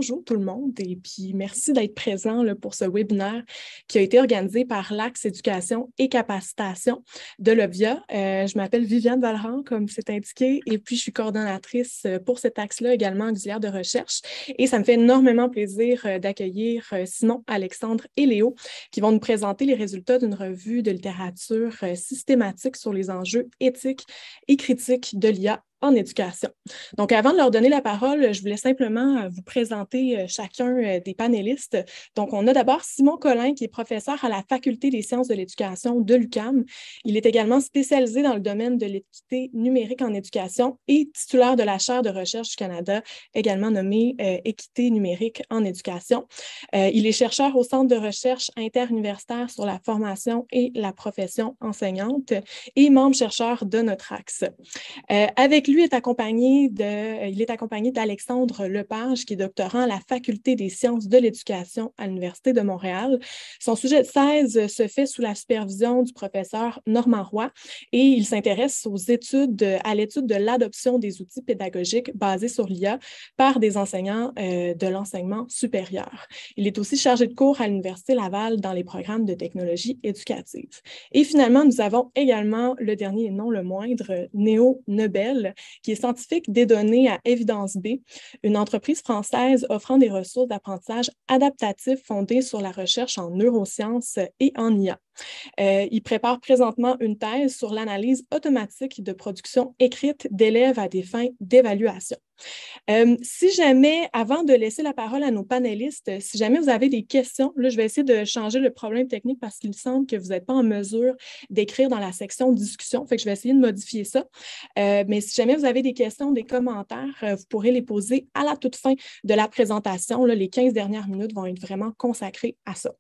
bonjour tout le monde et puis merci d'être présent là, pour ce webinaire qui a été organisé par l'Axe Éducation et Capacitation de l'Obvia. Je m'appelle Viviane Valran, comme c'est indiqué, et puis je suis coordonnatrice pour cet axe-là, également auxiliaire de recherche. Et ça me fait énormément plaisir d'accueillir Simon, Alexandre et Léo qui vont nous présenter les résultats d'une revue de littérature systématique sur les enjeux éthiques et critiques de l'IA en éducation. Donc, avant de leur donner la parole, je voulais simplement vous présenter chacun des panélistes. Donc, on a d'abord Simon Collin, qui est professeur à la Faculté des sciences de l'éducation de l'UQAM. Il est également spécialisé dans le domaine de l'équité numérique en éducation et titulaire de la chaire de recherche du Canada, également nommée Équité numérique en éducation. Il est chercheur au Centre de recherche interuniversitaire sur la formation et la profession enseignante et membre chercheur de notre axe. Avec lui, il est accompagné d'Alexandre Lepage, qui est doctorant à la Faculté des sciences de l'éducation à l'Université de Montréal. Son sujet de thèse se fait sous la supervision du professeur Normand Roy et il s'intéresse à l'étude de l'adoption des outils pédagogiques basés sur l'IA par des enseignants de l'enseignement supérieur. Il est aussi chargé de cours à l'Université Laval dans les programmes de technologie éducative. Et finalement, nous avons également le dernier et non le moindre, Néo Nebel, qui est scientifique des données à Évidence B, une entreprise française offrant des ressources d'apprentissage adaptatif fondées sur la recherche en neurosciences et en IA. Il prépare présentement une thèse sur l'analyse automatique de production écrite d'élèves à des fins d'évaluation. Si jamais, avant de laisser la parole à nos panélistes, si jamais vous avez des questions, là, je vais essayer de changer le problème technique parce qu'il semble que vous n'êtes pas en mesure d'écrire dans la section discussion, fait que je vais essayer de modifier ça. Mais si jamais vous avez des questions, des commentaires, vous pourrez les poser à la toute fin de la présentation. Là, les 15 dernières minutes vont être vraiment consacrées à ça.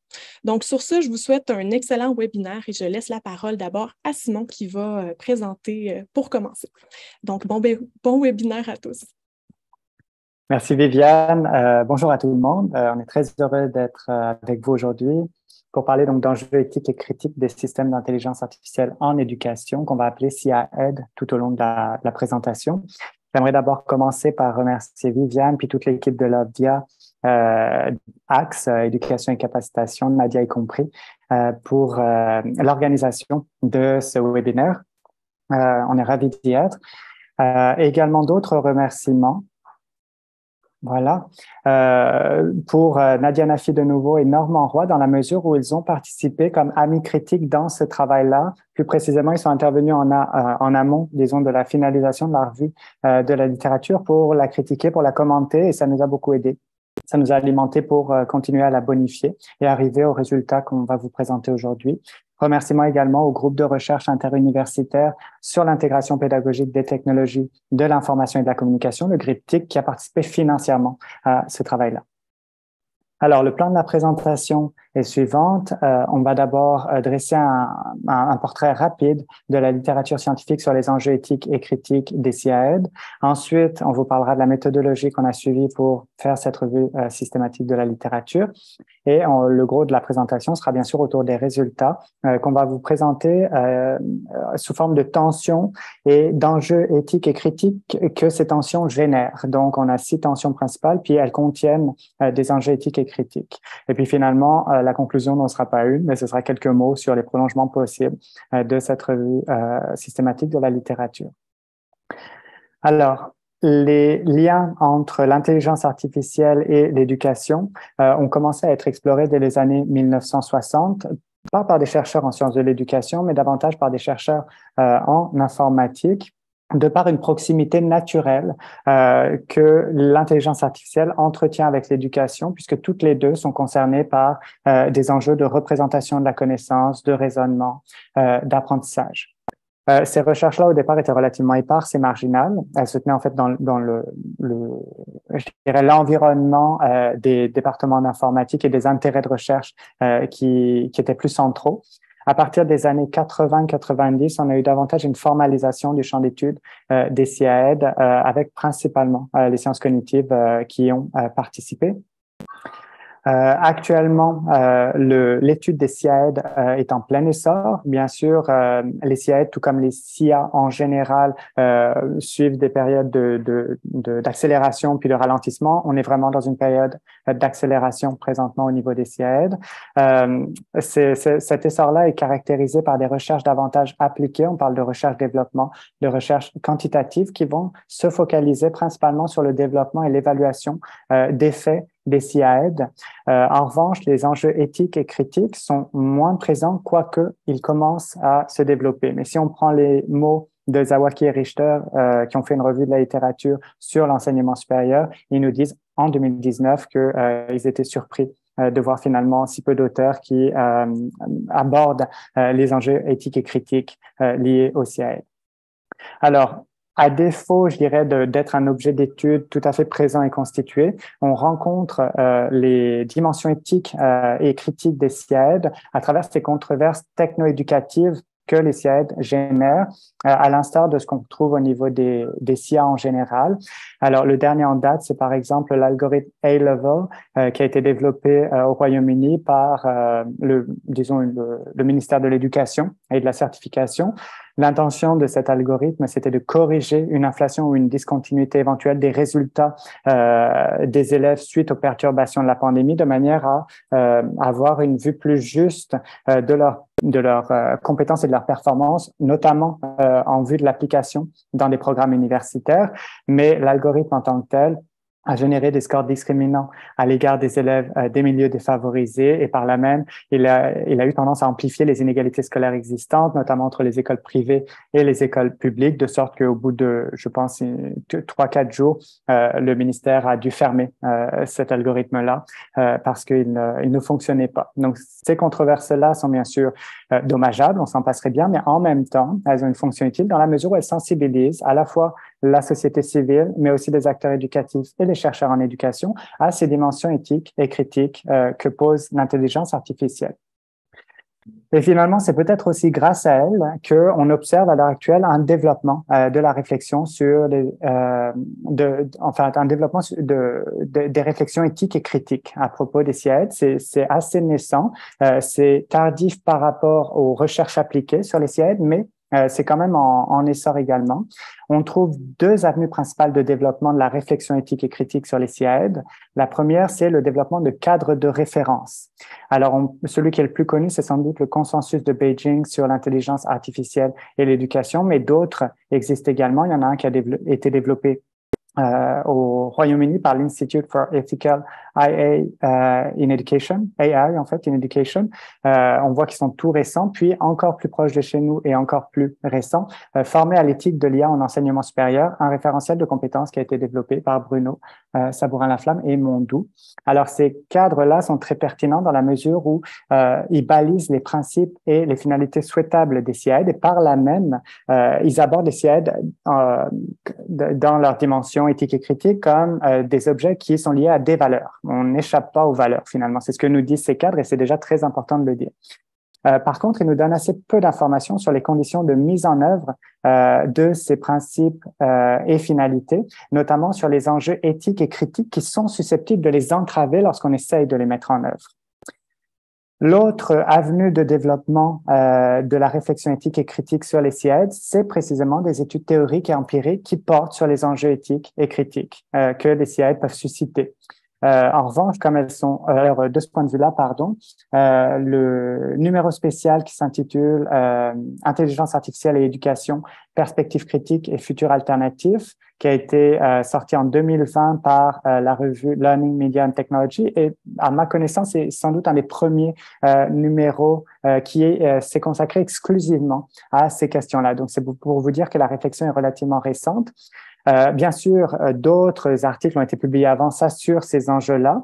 Donc, sur ce, je vous souhaite un excellent webinaire et je laisse la parole d'abord à Simon qui va présenter pour commencer. Donc, bon webinaire à tous. Merci Viviane. Bonjour à tout le monde. On est très heureux d'être avec vous aujourd'hui pour parler donc d'enjeux éthiques et critiques des systèmes d'intelligence artificielle en éducation qu'on va appeler SIA-Ed tout au long de la présentation. J'aimerais d'abord commencer par remercier Viviane puis toute l'équipe de l'Obvia, Axe, Éducation et Capacitation, Nadia y compris, pour l'organisation de ce webinaire. On est ravis d'y être. Et également d'autres remerciements. Voilà. Pour Nadia Nafi de nouveau et Normand Roy, dans la mesure où ils ont participé comme amis critiques dans ce travail-là. Plus précisément, ils sont intervenus en amont, disons, de la finalisation de la revue de la littérature pour la critiquer, pour la commenter, et ça nous a beaucoup aidé. Ça nous a alimenté pour continuer à la bonifier et arriver au résultat qu'on va vous présenter aujourd'hui. Remerciements également au groupe de recherche interuniversitaire sur l'intégration pédagogique des technologies de l'information et de la communication, le GRIPTIC, qui a participé financièrement à ce travail-là. Alors, le plan de la présentation est suivante. On va d'abord dresser un portrait rapide de la littérature scientifique sur les enjeux éthiques et critiques des SIA-Ed. Ensuite, on vous parlera de la méthodologie qu'on a suivie pour faire cette revue systématique de la littérature. Et le gros de la présentation sera bien sûr autour des résultats qu'on va vous présenter sous forme de tensions et d'enjeux éthiques et critiques que ces tensions génèrent. Donc, on a 6 tensions principales, puis elles contiennent des enjeux éthiques et critiques. Et puis finalement, la conclusion n'en sera pas une, mais ce sera quelques mots sur les prolongements possibles de cette revue systématique de la littérature. Alors, les liens entre l'intelligence artificielle et l'éducation ont commencé à être explorés dès les années 1960, pas par des chercheurs en sciences de l'éducation, mais davantage par des chercheurs en informatique, de par une proximité naturelle que l'intelligence artificielle entretient avec l'éducation, puisque toutes les deux sont concernées par des enjeux de représentation de la connaissance, de raisonnement, d'apprentissage. Ces recherches-là, au départ, étaient relativement éparses et marginales. Elles se tenaient en fait dans je dirais, l'environnement des départements d'informatique et des intérêts de recherche qui étaient plus centraux. À partir des années 80-90, on a eu davantage une formalisation du champ d'études des SIA-Ed avec principalement les sciences cognitives qui y ont participé. Actuellement, l'étude des SIAED est en plein essor. Bien sûr, les SIAED, tout comme les SIA en général, suivent des périodes d'accélération puis de ralentissement. On est vraiment dans une période d'accélération présentement au niveau des SIAED. Cet essor-là est caractérisé par des recherches davantage appliquées. On parle de recherche-développement, de recherche quantitative qui vont se focaliser principalement sur le développement et l'évaluation d'effets des SIAED. En revanche, les enjeux éthiques et critiques sont moins présents, quoique ils commencent à se développer. Mais si on prend les mots de Zawacki et Richter, qui ont fait une revue de la littérature sur l'enseignement supérieur, ils nous disent en 2019 qu'ils étaient surpris de voir finalement si peu d'auteurs qui abordent les enjeux éthiques et critiques liés aux SIAED. Alors, à défaut, je dirais, d'être un objet d'étude tout à fait présent et constitué, on rencontre les dimensions éthiques et critiques des SIAED à travers ces controverses techno-éducatives que les SIAED génèrent, à l'instar de ce qu'on trouve au niveau des SIA en général. Alors, le dernier en date, c'est par exemple l'algorithme A-Level qui a été développé au Royaume-Uni par le ministère de l'Éducation et de la Certification. L'intention de cet algorithme, c'était de corriger une inflation ou une discontinuité éventuelle des résultats des élèves suite aux perturbations de la pandémie, de manière à avoir une vue plus juste de leurs compétences et de leurs performances, notamment en vue de l'application dans des programmes universitaires. Mais l'algorithme en tant que tel a généré des scores discriminants à l'égard des élèves des milieux défavorisés et par là même, il a eu tendance à amplifier les inégalités scolaires existantes, notamment entre les écoles privées et les écoles publiques, de sorte qu'au bout de, je pense, 3-4 jours, le ministère a dû fermer cet algorithme-là parce qu'il ne fonctionnait pas. Donc, ces controverses-là sont bien sûr dommageables, on s'en passerait bien, mais en même temps, elles ont une fonction utile dans la mesure où elles sensibilisent à la fois la société civile, mais aussi les acteurs éducatifs et les chercheurs en éducation à ces dimensions éthiques et critiques que pose l'intelligence artificielle. Et finalement, c'est peut-être aussi grâce à elle qu'on observe à l'heure actuelle un développement de la réflexion sur un développement des réflexions éthiques et critiques à propos des SIAED. C'est assez naissant, c'est tardif par rapport aux recherches appliquées sur les SIAED, mais c'est quand même en essor également. On trouve deux avenues principales de développement de la réflexion éthique et critique sur les SIAED. La première, c'est le développement de cadres de référence. Alors, celui qui est le plus connu, c'est sans doute le consensus de Beijing sur l'intelligence artificielle et l'éducation, mais d'autres existent également. Il y en a un qui a été développé au Royaume-Uni par l'Institute for Ethical IA in Education, AI en fait, in Education. On voit qu'ils sont tout récents, puis encore plus proches de chez nous et encore plus récents, formés à l'éthique de l'IA en enseignement supérieur, un référentiel de compétences qui a été développé par Bruno Sabourin-Laflamme et Mondou. Alors, ces cadres-là sont très pertinents dans la mesure où ils balisent les principes et les finalités souhaitables des SIAED et par là même, ils abordent les SIAED dans leur dimension éthique et critique comme des objets qui sont liés à des valeurs. On n'échappe pas aux valeurs, finalement. C'est ce que nous disent ces cadres et c'est déjà très important de le dire. Par contre, ils nous donnent assez peu d'informations sur les conditions de mise en œuvre de ces principes et finalités, notamment sur les enjeux éthiques et critiques qui sont susceptibles de les entraver lorsqu'on essaye de les mettre en œuvre. L'autre avenue de développement de la réflexion éthique et critique sur les SIAED, c'est précisément des études théoriques et empiriques qui portent sur les enjeux éthiques et critiques que les SIAED peuvent susciter. En revanche, comme elles sont, de ce point de vue-là, le numéro spécial qui s'intitule Intelligence artificielle et éducation, perspectives critiques et futurs alternatifs, qui a été sorti en 2020 par la revue Learning, Media and Technology, et à ma connaissance, c'est sans doute un des premiers numéros qui s'est consacré exclusivement à ces questions-là. Donc, c'est pour vous dire que la réflexion est relativement récente. Bien sûr, d'autres articles ont été publiés avant ça sur ces enjeux-là,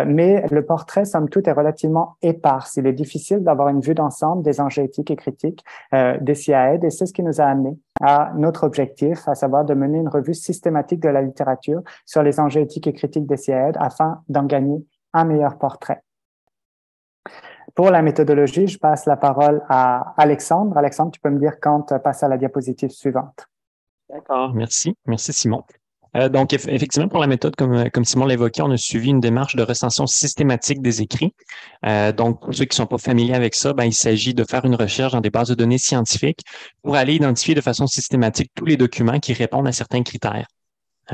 mais le portrait, somme toute, est relativement épars. Il est difficile d'avoir une vue d'ensemble des enjeux éthiques et critiques des SIAED, et c'est ce qui nous a amené à notre objectif, à savoir de mener une revue systématique de la littérature sur les enjeux éthiques et critiques des SIAED afin d'en gagner un meilleur portrait. Pour la méthodologie, je passe la parole à Alexandre. Alexandre, tu peux me dire quand passe à la diapositive suivante. D'accord, merci. Merci Simon. Donc, effectivement, pour la méthode, comme Simon l'évoquait, on a suivi une démarche de recension systématique des écrits. Donc, pour ceux qui ne sont pas familiers avec ça, il s'agit de faire une recherche dans des bases de données scientifiques pour aller identifier de façon systématique tous les documents qui répondent à certains critères.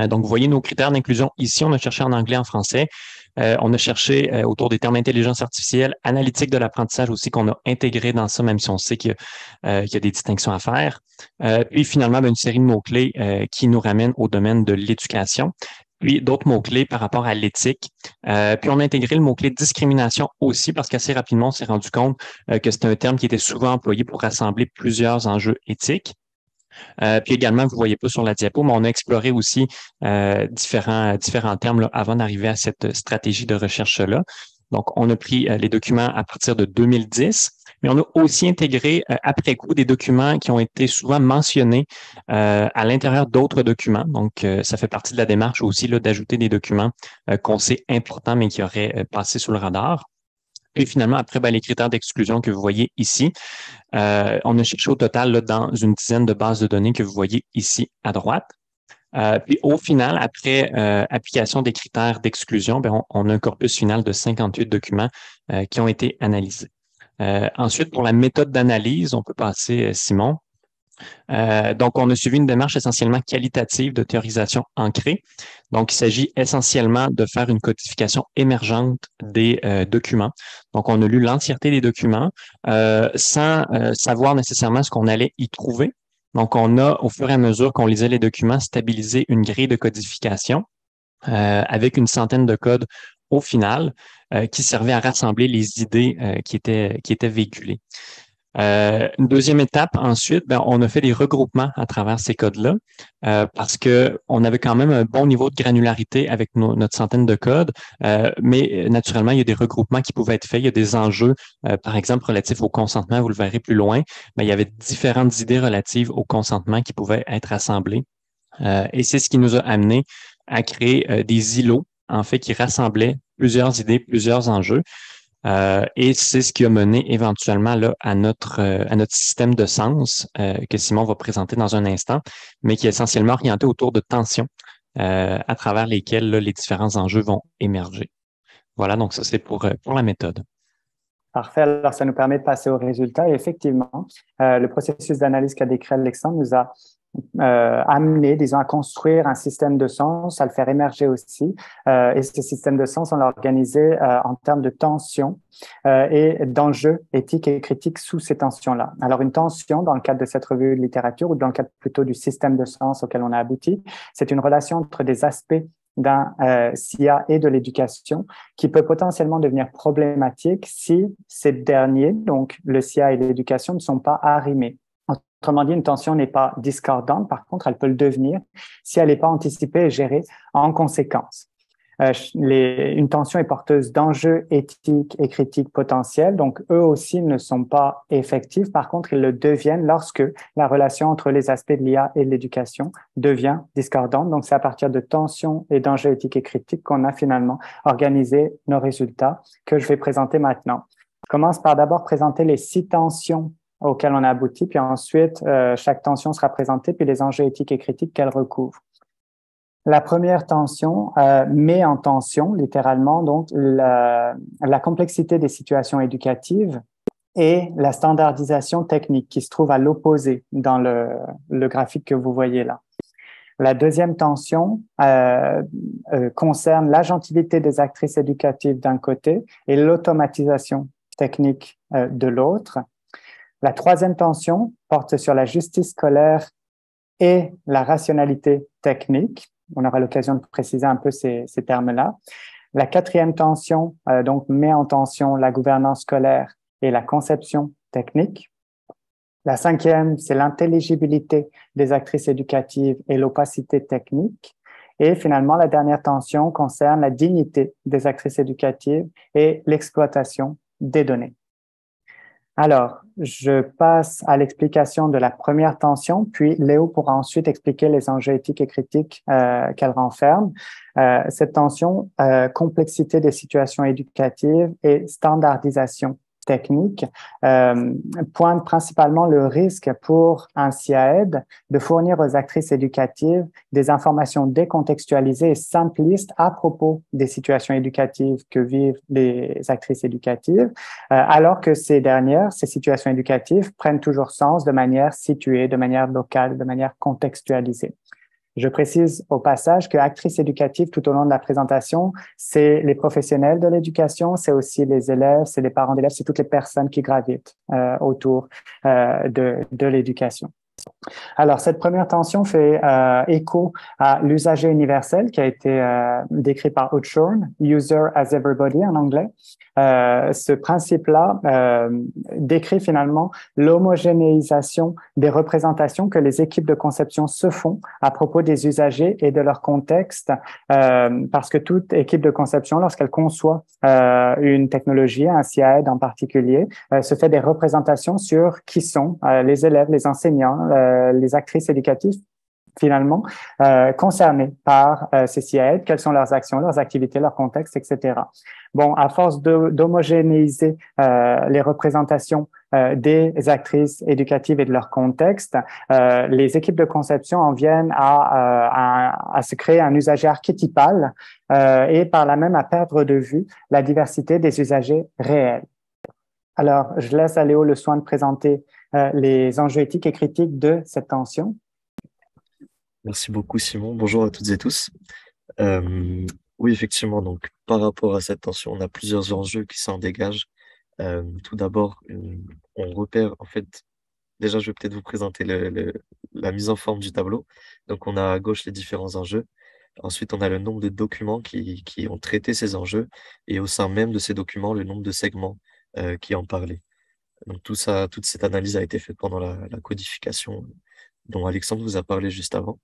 Donc, vous voyez nos critères d'inclusion ici. On a cherché en anglais, en français. On a cherché autour des termes d'intelligence artificielle, analytique de l'apprentissage aussi qu'on a intégré dans ça, même si on sait qu'il y a des distinctions à faire. Puis finalement, une série de mots-clés qui nous ramènent au domaine de l'éducation. Puis d'autres mots-clés par rapport à l'éthique. Puis on a intégré le mot-clé discrimination aussi parce qu'assez rapidement, on s'est rendu compte que c'était un terme qui était souvent employé pour rassembler plusieurs enjeux éthiques. Puis également, vous ne voyez pas sur la diapo, mais on a exploré aussi différents termes là, avant d'arriver à cette stratégie de recherche-là. Donc, on a pris les documents à partir de 2010, mais on a aussi intégré après coup des documents qui ont été souvent mentionnés à l'intérieur d'autres documents. Donc, ça fait partie de la démarche aussi là, d'ajouter des documents qu'on sait importants, mais qui auraient passé sous le radar. Puis finalement, après, les critères d'exclusion que vous voyez ici, on a cherché au total là, dans une dizaine de bases de données que vous voyez ici à droite. Puis au final, après application des critères d'exclusion, on a un corpus final de 58 documents qui ont été analysés. Ensuite, pour la méthode d'analyse, on peut passer, Simon. Donc, on a suivi une démarche essentiellement qualitative de théorisation ancrée. Donc, il s'agit essentiellement de faire une codification émergente des documents. Donc, on a lu l'entièreté des documents sans savoir nécessairement ce qu'on allait y trouver. Donc, on a, au fur et à mesure qu'on lisait les documents, stabilisé une grille de codification avec une centaine de codes au final qui servaient à rassembler les idées qui étaient véhiculées. Une deuxième étape, ensuite, on a fait des regroupements à travers ces codes-là parce que on avait quand même un bon niveau de granularité avec notre centaine de codes, mais naturellement, il y a des regroupements qui pouvaient être faits. Il y a des enjeux, par exemple, relatifs au consentement, vous le verrez plus loin, mais il y avait différentes idées relatives au consentement qui pouvaient être assemblées. Et c'est ce qui nous a amené à créer des îlots, en fait, qui rassemblaient plusieurs idées, plusieurs enjeux. Et c'est ce qui a mené éventuellement là, à notre système de sens que Simon va présenter dans un instant, mais qui est essentiellement orienté autour de tensions à travers lesquelles là, les différents enjeux vont émerger. Voilà, donc ça c'est pour la méthode. Parfait. Alors, ça nous permet de passer aux résultats. Et effectivement, le processus d'analyse qu'a décrit Alexandre nous a amené, disons, à construire un système de sens, à le faire émerger aussi. Et ce système de sens, on l'a organisé en termes de tensions et d'enjeux éthiques et critiques sous ces tensions-là. Alors, une tension, dans le cadre de cette revue de littérature ou dans le cadre plutôt du système de sens auquel on a abouti, c'est une relation entre des aspects d'un SIA et de l'éducation qui peut potentiellement devenir problématique si ces derniers, donc le SIA et l'éducation, ne sont pas arrimés. Autrement dit, une tension n'est pas discordante, par contre, elle peut le devenir si elle n'est pas anticipée et gérée en conséquence. Une tension est porteuse d'enjeux éthiques et critiques potentiels, donc eux aussi ne sont pas effectifs. Par contre, ils le deviennent lorsque la relation entre les aspects de l'IA et de l'éducation devient discordante. Donc, c'est à partir de tensions et d'enjeux éthiques et critiques qu'on a finalement organisé nos résultats que je vais présenter maintenant. Je commence par d'abord présenter les 6 tensions auxquelles on a abouti, puis ensuite, chaque tension sera présentée, puis les enjeux éthiques et critiques qu'elle recouvre. La première tension met en tension, littéralement, donc la complexité des situations éducatives et la standardisation technique qui se trouve à l'opposé dans le graphique que vous voyez là. La deuxième tension concerne l'agentivité des actrices éducatives d'un côté et l'automatisation technique de l'autre. La troisième tension porte sur la justice scolaire et la rationalité technique. On aura l'occasion de préciser un peu ces termes-là. La quatrième tension donc met en tension la gouvernance scolaire et la conception technique. La cinquième, c'est l'intelligibilité des actrices éducatives et l'opacité technique. Et finalement, la dernière tension concerne la dignité des actrices éducatives et l'exploitation des données. Alors, je passe à l'explication de la première tension, puis Léo pourra ensuite expliquer les enjeux éthiques et critiques qu'elle renferme. Cette tension, complexité des situations éducatives et standardisation technique pointe principalement le risque pour un SIAED de fournir aux actrices éducatives des informations décontextualisées et simplistes à propos des situations éducatives que vivent les actrices éducatives, alors que ces situations éducatives, prennent toujours sens de manière située, de manière locale, de manière contextualisée. Je précise au passage que actrices éducatives, tout au long de la présentation, c'est les professionnels de l'éducation, c'est aussi les élèves, c'est les parents d'élèves, c'est toutes les personnes qui gravitent autour de l'éducation. Alors, cette première tension fait écho à l'usager universel qui a été décrit par Outshorn, User as Everybody en anglais. Ce principe-là décrit finalement l'homogénéisation des représentations que les équipes de conception se font à propos des usagers et de leur contexte, parce que toute équipe de conception, lorsqu'elle conçoit une technologie, un SIAED en particulier, se fait des représentations sur qui sont les élèves, les enseignants, les actrices éducatives finalement concernées par ces SIAED, quelles sont leurs actions, leurs activités, leur contexte, etc. Bon, à force d'homogénéiser les représentations des actrices éducatives et de leur contexte, les équipes de conception en viennent à se créer un usager archétypal et par là même à perdre de vue la diversité des usagers réels. Alors, je laisse à Léo le soin de présenter les enjeux éthiques et critiques de cette tension. Merci beaucoup, Simon. Bonjour à toutes et tous. Oui, effectivement, donc par rapport à cette tension, on a plusieurs enjeux qui s'en dégagent. Tout d'abord, on repère, en fait, déjà, je vais peut-être vous présenter la mise en forme du tableau. Donc, on a à gauche les différents enjeux. Ensuite, on a le nombre de documents qui ont traité ces enjeux et au sein même de ces documents, le nombre de segments qui en parlaient. Donc, tout ça, toute cette analyse a été faite pendant la codification dont Alexandre vous a parlé juste avant.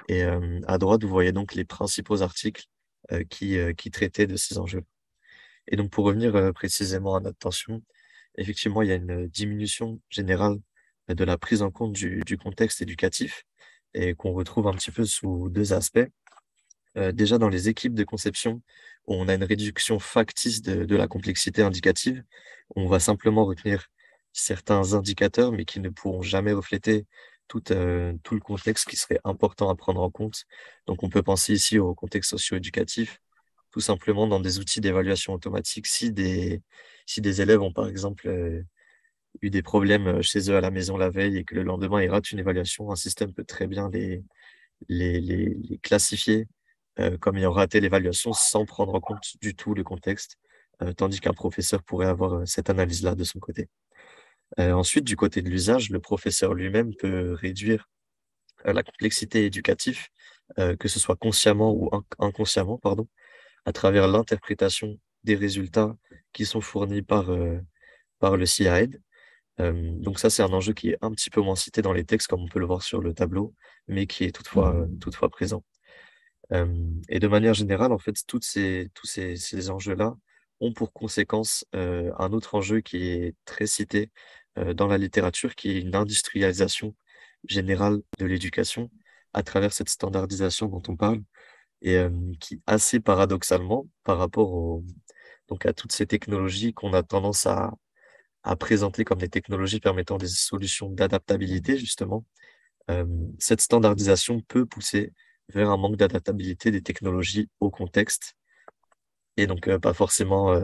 Et à droite, vous voyez donc les principaux articles qui traitaient de ces enjeux. Et donc, pour revenir précisément à notre tension, effectivement, il y a une diminution générale de la prise en compte du contexte éducatif et qu'on retrouve un petit peu sous deux aspects. Déjà, dans les équipes de conception, on a une réduction factice de la complexité indicative. On va simplement retenir certains indicateurs, mais qui ne pourront jamais refléter tout le contexte qui serait important à prendre en compte. Donc, on peut penser ici au contexte socio-éducatif, tout simplement dans des outils d'évaluation automatique. Si des élèves ont, par exemple, eu des problèmes chez eux à la maison la veille et que le lendemain, ils ratent une évaluation, un système peut très bien les classifier comme ayant raté l'évaluation sans prendre en compte du tout le contexte, tandis qu'un professeur pourrait avoir cette analyse-là de son côté. Ensuite, du côté de l'usage, le professeur lui-même peut réduire la complexité éducative, que ce soit consciemment ou inconsciemment, pardon, à travers l'interprétation des résultats qui sont fournis par le SIAED. Donc ça, c'est un enjeu qui est un petit peu moins cité dans les textes, comme on peut le voir sur le tableau, mais qui est toutefois présent. Et de manière générale, en fait, tous ces enjeux-là ont pour conséquence un autre enjeu qui est très cité dans la littérature, qui est une industrialisation générale de l'éducation à travers cette standardisation dont on parle, et qui, assez paradoxalement, par rapport donc à toutes ces technologies qu'on a tendance à présenter comme des technologies permettant des solutions d'adaptabilité, justement, cette standardisation peut pousser vers un manque d'adaptabilité des technologies au contexte, et donc pas forcément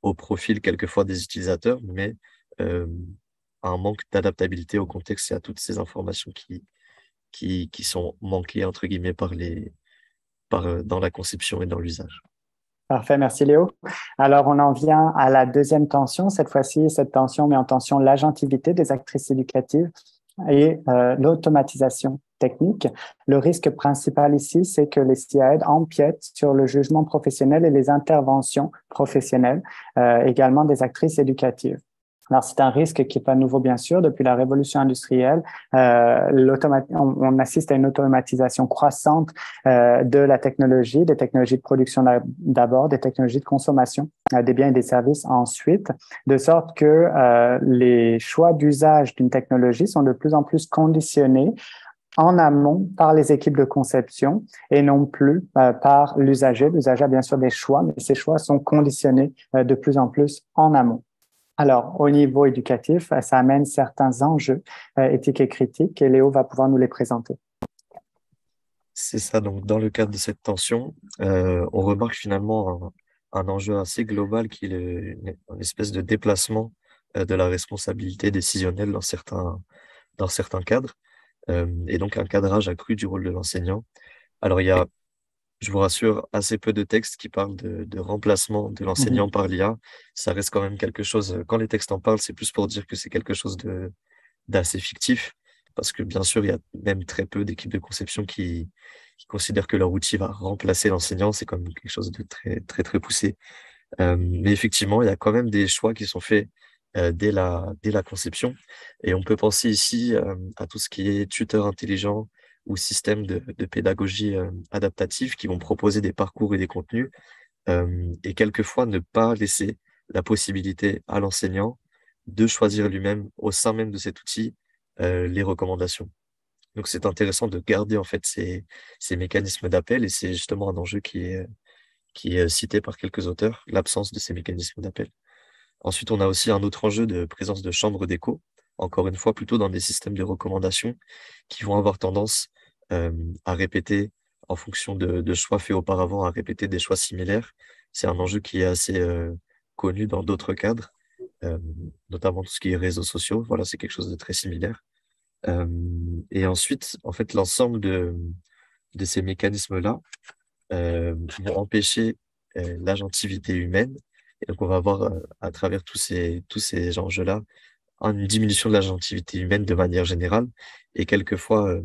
au profil quelquefois des utilisateurs, mais un manque d'adaptabilité au contexte et à toutes ces informations qui sont manquées, entre guillemets, dans la conception et dans l'usage. Parfait, merci Léo. Alors, on en vient à la deuxième tension. Cette fois-ci, cette tension met en tension l'agentivité des actrices éducatives et l'automatisation technique. Le risque principal ici, c'est que les SIAED empiètent sur le jugement professionnel et les interventions professionnelles, également des actrices éducatives. Alors, c'est un risque qui n'est pas nouveau, bien sûr. Depuis la révolution industrielle, on assiste à une automatisation croissante de la technologie, des technologies de production d'abord, des technologies de consommation, des biens et des services ensuite, de sorte que les choix d'usage d'une technologie sont de plus en plus conditionnés en amont par les équipes de conception et non plus par l'usager. L'usager a bien sûr des choix, mais ces choix sont conditionnés de plus en plus en amont. Alors, au niveau éducatif, ça amène certains enjeux éthiques et critiques et Léo va pouvoir nous les présenter. C'est ça, donc dans le cadre de cette tension, on remarque finalement un enjeu assez global qui est une espèce de déplacement de la responsabilité décisionnelle dans certains cadres, et donc un cadrage accru du rôle de l'enseignant. Alors il y a, je vous rassure, assez peu de textes qui parlent de remplacement de l'enseignant par l'IA. Ça reste quand même quelque chose, quand les textes en parlent, c'est plus pour dire que c'est quelque chose d'assez fictif, parce que bien sûr, il y a même très peu d'équipes de conception qui considèrent que leur outil va remplacer l'enseignant. C'est quand même quelque chose de très, très, très poussé. Mais effectivement, il y a quand même des choix qui sont faits dès la conception. Et on peut penser ici à tout ce qui est tuteur intelligent ou système de pédagogie adaptative qui vont proposer des parcours et des contenus et quelquefois ne pas laisser la possibilité à l'enseignant de choisir lui-même au sein même de cet outil les recommandations. Donc c'est intéressant de garder en fait ces mécanismes d'appel et c'est justement un enjeu qui est cité par quelques auteurs, l'absence de ces mécanismes d'appel. Ensuite, on a aussi un autre enjeu de présence de chambres d'écho, encore une fois plutôt dans des systèmes de recommandation qui vont avoir tendance euh, à répéter en fonction de choix faits auparavant, à répéter des choix similaires. C'est un enjeu qui est assez connu dans d'autres cadres, euh, notamment tout ce qui est réseaux sociaux. Voilà, c'est quelque chose de très similaire. Euh, et ensuite, en fait, l'ensemble de ces mécanismes-là vont empêcher l'agentivité humaine. Et donc, on va avoir, à travers tous ces enjeux-là, une diminution de l'agentivité humaine de manière générale. Et quelquefois,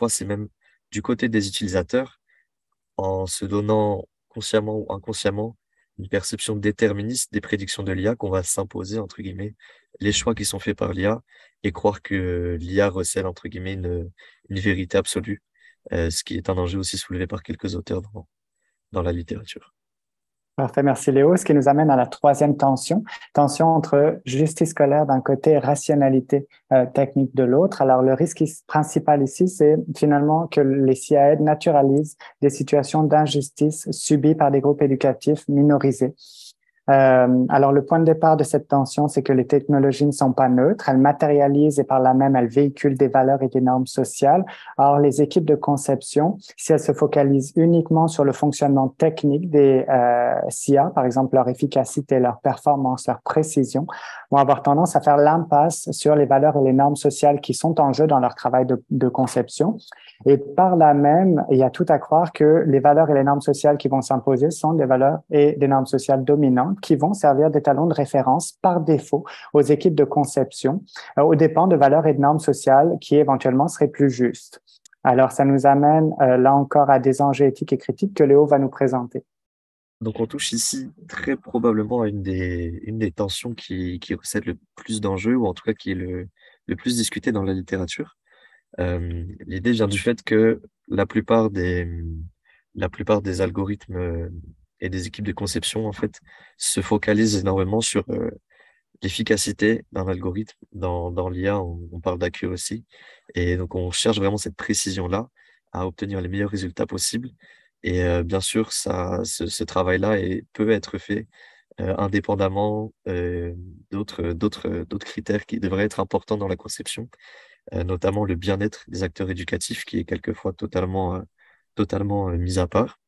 c'est même du côté des utilisateurs, en se donnant consciemment ou inconsciemment une perception déterministe des prédictions de l'IA qu'on va s'imposer, entre guillemets, les choix qui sont faits par l'IA et croire que l'IA recèle, entre guillemets, une vérité absolue, ce qui est un enjeu aussi soulevé par quelques auteurs dans la littérature. Parfait, merci Léo. Ce qui nous amène à la troisième tension, tension entre justice scolaire d'un côté et rationalité technique de l'autre. Alors, le risque principal ici, c'est finalement que les CIA naturalisent des situations d'injustice subies par des groupes éducatifs minorisés. Alors, le point de départ de cette tension, c'est que les technologies ne sont pas neutres. Elles matérialisent et par là même, elles véhiculent des valeurs et des normes sociales. Or, les équipes de conception, si elles se focalisent uniquement sur le fonctionnement technique des SIA, par exemple leur efficacité, leur performance, leur précision, vont avoir tendance à faire l'impasse sur les valeurs et les normes sociales qui sont en jeu dans leur travail de conception. Et par là même, il y a tout à croire que les valeurs et les normes sociales qui vont s'imposer sont des valeurs et des normes sociales dominantes qui vont servir d'étalons de référence par défaut aux équipes de conception, aux dépens de valeurs et de normes sociales qui éventuellement seraient plus justes. Alors, ça nous amène là encore à des enjeux éthiques et critiques que Léo va nous présenter. Donc, on touche ici très probablement à une des tensions qui recèle le plus d'enjeux, ou en tout cas qui est le plus discutée dans la littérature. L'idée vient du fait que la plupart des algorithmes et des équipes de conception, en fait, se focalisent énormément sur l'efficacité d'un algorithme. Dans l'IA, on parle d'accuracy. Et donc, on cherche vraiment cette précision-là à obtenir les meilleurs résultats possibles. Et bien sûr, ce travail-là peut être fait indépendamment d'autres critères qui devraient être importants dans la conception, notamment le bien-être des acteurs éducatifs qui est quelquefois totalement mis à part,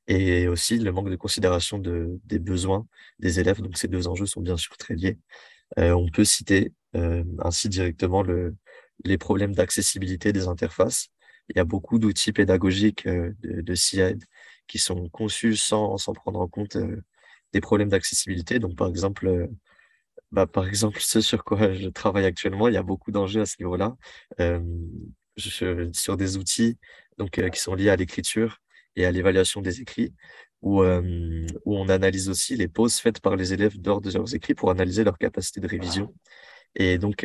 et aussi le manque de considération des besoins des élèves. Donc ces deux enjeux sont bien sûr très liés. On peut citer ainsi directement les problèmes d'accessibilité des interfaces. Il y a beaucoup d'outils pédagogiques de CIAD qui sont conçus sans prendre en compte des problèmes d'accessibilité. Donc par exemple, ce sur quoi je travaille actuellement, il y a beaucoup d'enjeux à ce niveau-là, euh, sur des outils qui sont liés à l'écriture et à l'évaluation des écrits, où on analyse aussi les pauses faites par les élèves lors de leurs écrits pour analyser leur capacité de révision. Et donc,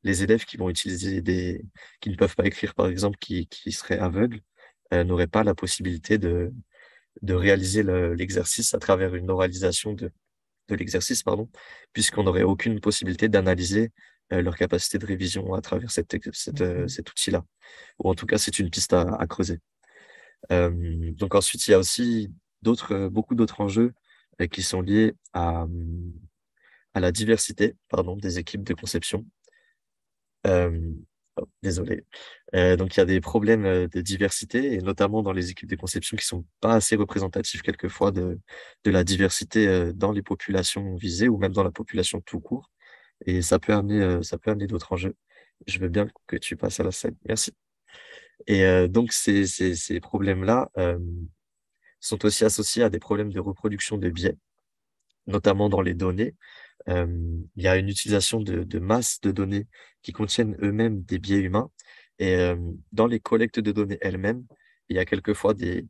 les élèves qui vont utiliser qui ne peuvent pas écrire, par exemple, qui seraient aveugles, n'auraient pas la possibilité de réaliser l'exercice à travers une oralisation de l'exercice, pardon, puisqu'on n'aurait aucune possibilité d'analyser leur capacité de révision à travers cet outil-là. Ou en tout cas, c'est une piste à creuser. Donc ensuite, il y a aussi beaucoup d'autres enjeux qui sont liés à la diversité, pardon, des équipes de conception. Euh, Désolé. Donc, il y a des problèmes de diversité, et notamment dans les équipes de conception qui sont pas assez représentatives quelquefois de la diversité dans les populations visées ou même dans la population tout court. Et ça peut amener d'autres enjeux. Je veux bien que tu passes à la scène. Merci. Et donc, ces problèmes-là sont aussi associés à des problèmes de reproduction de biais, notamment dans les données. Euh, il y a une utilisation de masses de données qui contiennent eux-mêmes des biais humains. Et dans les collectes de données elles-mêmes, il y a quelquefois des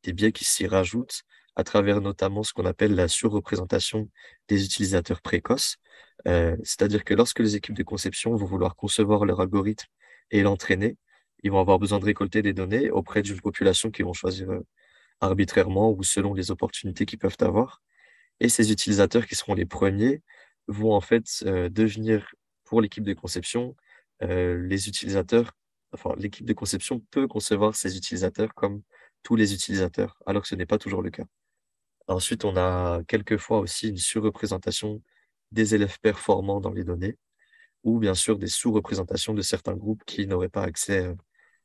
biais qui s'y rajoutent à travers notamment ce qu'on appelle la surreprésentation des utilisateurs précoces. C'est-à-dire que lorsque les équipes de conception vont vouloir concevoir leur algorithme et l'entraîner, ils vont avoir besoin de récolter des données auprès d'une population qu'ils vont choisir arbitrairement ou selon les opportunités qu'ils peuvent avoir. Et ces utilisateurs qui seront les premiers vont en fait devenir, pour l'équipe de conception, les utilisateurs, enfin l'équipe de conception peut concevoir ces utilisateurs comme tous les utilisateurs, alors que ce n'est pas toujours le cas. Ensuite, on a quelquefois aussi une surreprésentation des élèves performants dans les données, ou bien sûr des sous-représentations de certains groupes qui n'auraient pas accès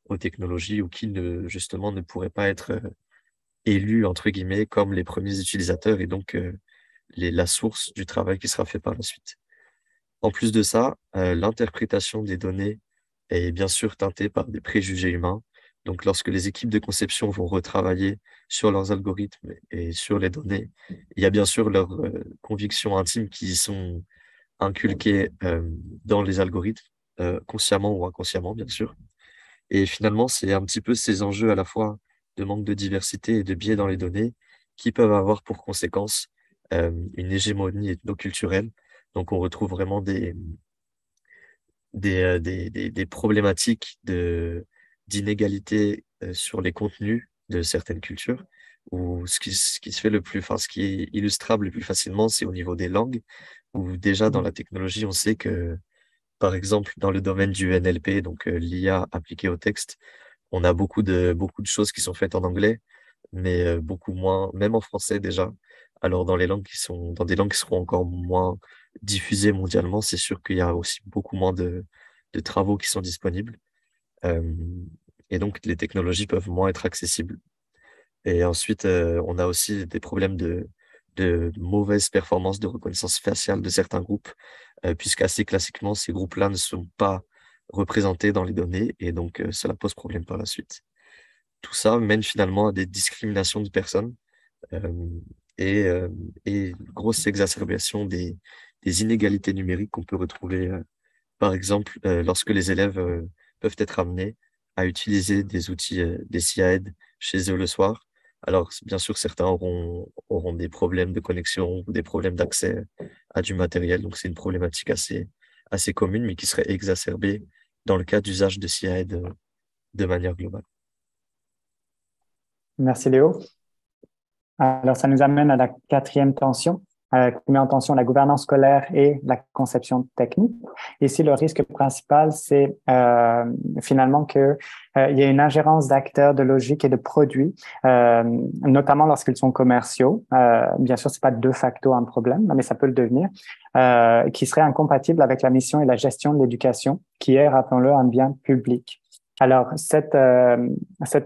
aux technologies ou qui justement ne pourraient pas être élus, entre guillemets, comme les premiers utilisateurs et donc la source du travail qui sera fait par la suite. En plus de ça, l'interprétation des données est bien sûr teintée par des préjugés humains. Donc, lorsque les équipes de conception vont retravailler sur leurs algorithmes et sur les données, il y a bien sûr leurs convictions intimes qui sont inculquées dans les algorithmes, consciemment ou inconsciemment, bien sûr. Et finalement, c'est un petit peu ces enjeux à la fois de manque de diversité et de biais dans les données qui peuvent avoir pour conséquence une hégémonie ethnoculturelle. Donc, on retrouve vraiment des problématiques d'inégalité sur les contenus de certaines cultures, où ce qui se fait le plus, enfin, ce qui est illustrable le plus facilement, c'est au niveau des langues, où déjà dans la technologie, on sait que, par exemple, dans le domaine du NLP, donc l'IA appliquée au texte, on a beaucoup de choses qui sont faites en anglais, mais beaucoup moins, même en français déjà. Alors dans dans des langues qui seront encore moins diffusées mondialement, c'est sûr qu'il y a aussi beaucoup moins de travaux qui sont disponibles. Euh, et donc les technologies peuvent moins être accessibles. Et ensuite, on a aussi des problèmes de mauvaise performance de reconnaissance faciale de certains groupes, puisqu'assez classiquement, ces groupes-là ne sont pas représentés dans les données, et donc cela pose problème par la suite. Tout ça mène finalement à des discriminations de personnes euh, et, euh, et une grosse exacerbation des inégalités numériques qu'on peut retrouver, par exemple, lorsque les élèves peuvent être amenés à utiliser des outils, des SIAD chez eux le soir. Alors, bien sûr, certains auront des problèmes de connexion ou des problèmes d'accès à du matériel. Donc, c'est une problématique assez commune, mais qui serait exacerbée dans le cas d'usage de SIAD de manière globale. Merci Léo. Alors, ça nous amène à la quatrième tension, qui met en tension la gouvernance scolaire et la conception technique. Ici, le risque principal, c'est finalement que il y a une ingérence d'acteurs, de logique et de produits, notamment lorsqu'ils sont commerciaux. Bien sûr, c'est pas de facto un problème, mais ça peut le devenir, qui serait incompatible avec la mission et la gestion de l'éducation, qui est, rappelons-le, un bien public. Alors, cette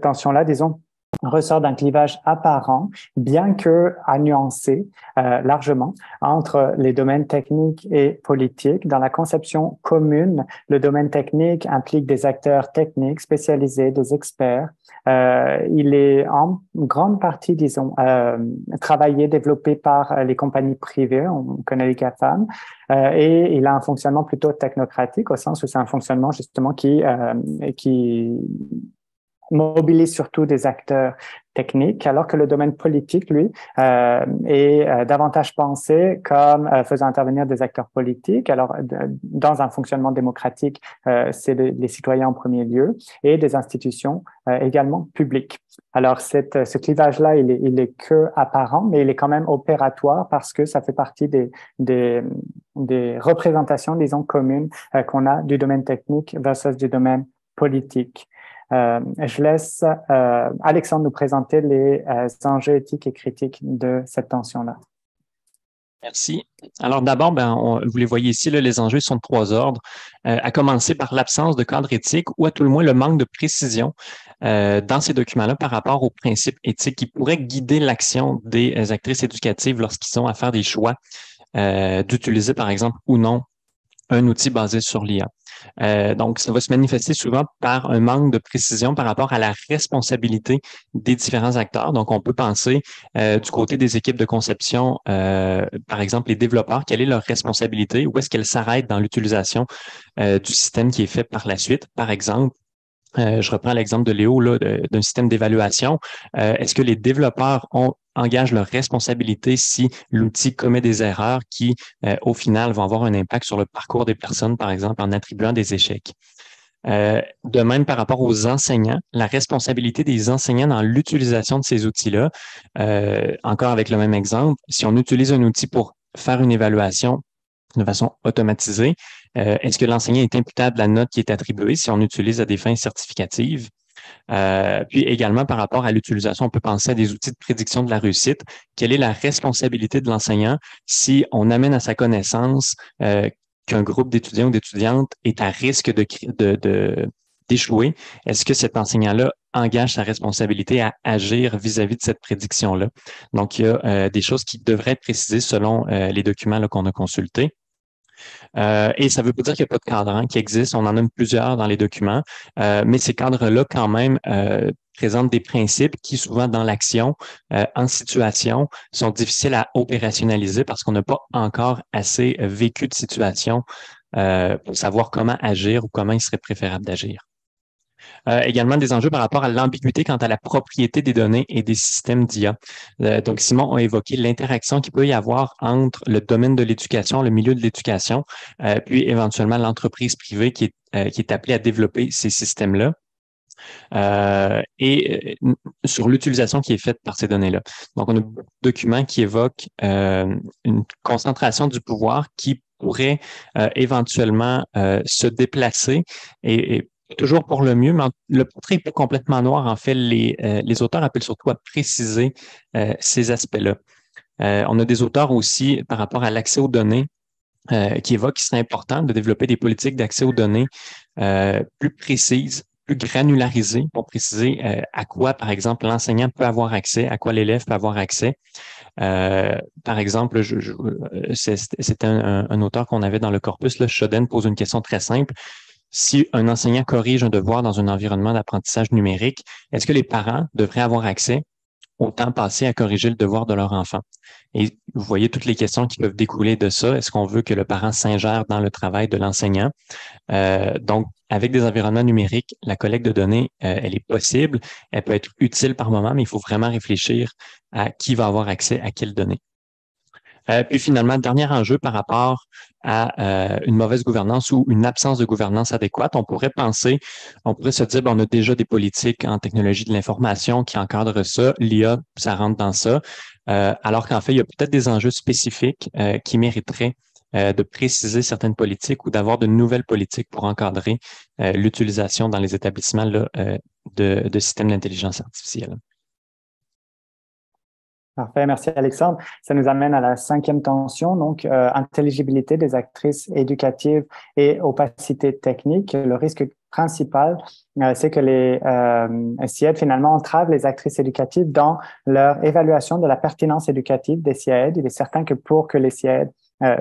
tension-là, disons, ressort d'un clivage apparent, bien que à nuancer largement, entre les domaines techniques et politiques. Dans la conception commune, le domaine technique implique des acteurs techniques spécialisés, des experts. Il est en grande partie, disons, travaillé, développé par les compagnies privées, on connaît les GAFAM, et il a un fonctionnement plutôt technocratique, au sens où c'est un fonctionnement justement qui mobilise surtout des acteurs techniques, alors que le domaine politique, lui, est davantage pensé comme faisant intervenir des acteurs politiques. Alors, dans un fonctionnement démocratique, c'est les citoyens en premier lieu et des institutions également publiques. Alors, ce clivage-là, il est que apparent, mais il est quand même opératoire parce que ça fait partie des représentations, disons, communes qu'on a du domaine technique versus du domaine politique. Je laisse Alexandre nous présenter les enjeux éthiques et critiques de cette tension-là. Merci. Alors d'abord, vous les voyez ici, là, les enjeux sont de trois ordres, à commencer par l'absence de cadre éthique ou à tout le moins le manque de précision dans ces documents-là par rapport aux principes éthiques qui pourraient guider l'action des actrices éducatives lorsqu'ils ont à faire des choix d'utiliser, par exemple, ou non un outil basé sur l'IA. Donc, ça va se manifester souvent par un manque de précision par rapport à la responsabilité des différents acteurs. Donc, on peut penser du côté des équipes de conception, par exemple, les développeurs, quelle est leur responsabilité, où est-ce qu'elle s'arrête dans l'utilisation du système qui est fait par la suite. Par exemple, je reprends l'exemple de Léo là, d'un système d'évaluation. Est-ce que les développeurs engagent leur responsabilité si l'outil commet des erreurs qui, au final, vont avoir un impact sur le parcours des personnes, par exemple, en attribuant des échecs? De même, par rapport aux enseignants, la responsabilité des enseignants dans l'utilisation de ces outils-là, encore avec le même exemple, si on utilise un outil pour faire une évaluation de façon automatisée, est-ce que l'enseignant est imputable de la note qui est attribuée si on utilise à des fins certificatives? Puis également, par rapport à l'utilisation, on peut penser à des outils de prédiction de la réussite. Quelle est la responsabilité de l'enseignant si on amène à sa connaissance qu'un groupe d'étudiants ou d'étudiantes est à risque d'échouer? Est-ce que cet enseignant-là engage sa responsabilité à agir vis-à-vis de cette prédiction-là? Donc, il y a des choses qui devraient être précisées selon les documents qu'on a consultés. Et ça ne veut pas dire qu'il n'y a pas de cadre qui existe. On en a plusieurs dans les documents, mais ces cadres-là, quand même, présentent des principes qui, souvent dans l'action, en situation, sont difficiles à opérationnaliser parce qu'on n'a pas encore assez vécu de situation pour savoir comment agir ou comment il serait préférable d'agir. Également des enjeux par rapport à l'ambiguïté quant à la propriété des données et des systèmes d'IA. Donc, Simon a évoqué l'interaction qu'il peut y avoir entre le domaine de l'éducation, le milieu de l'éducation, puis éventuellement l'entreprise privée qui est appelée à développer ces systèmes-là. Et sur l'utilisation qui est faite par ces données-là. Donc, on a beaucoup de documents qui évoquent une concentration du pouvoir qui pourrait éventuellement se déplacer et toujours pour le mieux, mais le portrait n'est pas complètement noir. En fait, les auteurs appellent surtout à préciser ces aspects-là. On a des auteurs aussi par rapport à l'accès aux données qui évoquent qu'il serait important de développer des politiques d'accès aux données plus précises, plus granularisées pour préciser à quoi, par exemple, l'enseignant peut avoir accès, à quoi l'élève peut avoir accès. Par exemple, c'était un auteur qu'on avait dans le corpus, là, Shoden pose une question très simple. Si un enseignant corrige un devoir dans un environnement d'apprentissage numérique, est-ce que les parents devraient avoir accès au temps passé à corriger le devoir de leur enfant? Et vous voyez toutes les questions qui peuvent découler de ça. Est-ce qu'on veut que le parent s'ingère dans le travail de l'enseignant? Donc, avec des environnements numériques, la collecte de données, elle est possible. Elle peut être utile par moment, mais il faut vraiment réfléchir à qui va avoir accès à quelles données. Puis finalement, dernier enjeu par rapport à une mauvaise gouvernance ou une absence de gouvernance adéquate, on pourrait se dire, on a déjà des politiques en technologie de l'information qui encadrent ça. L'IA, ça rentre dans ça. Alors qu'en fait, il y a peut-être des enjeux spécifiques qui mériteraient de préciser certaines politiques ou d'avoir de nouvelles politiques pour encadrer l'utilisation dans les établissements là, de systèmes d'intelligence artificielle. Parfait, merci Alexandre. Ça nous amène à la cinquième tension, donc intelligibilité des actrices éducatives et opacité technique. Le risque principal, c'est que les SIAD finalement entravent les actrices éducatives dans leur évaluation de la pertinence éducative des SIAD. Il est certain que pour que les SIAD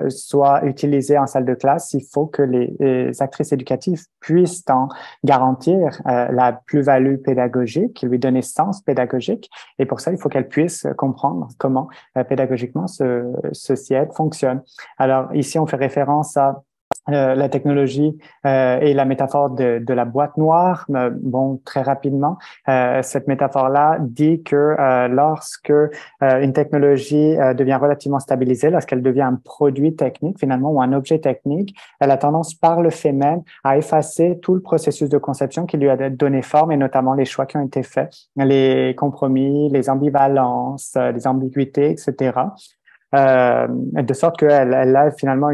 soient utilisés en salle de classe, il faut que les actrices éducatives puissent en garantir la plus-value pédagogique, lui donner sens pédagogique. Et pour ça, il faut qu'elles puissent comprendre comment pédagogiquement ce SIAD fonctionne. Alors ici, on fait référence à la technologie et la métaphore de la boîte noire. Bon, très rapidement, cette métaphore-là dit que lorsque une technologie devient relativement stabilisée, lorsqu'elle devient un produit technique finalement ou un objet technique, elle a tendance par le fait même à effacer tout le processus de conception qui lui a donné forme et notamment les choix qui ont été faits, les compromis, les ambivalences, les ambiguïtés, etc. De sorte qu'elle a finalement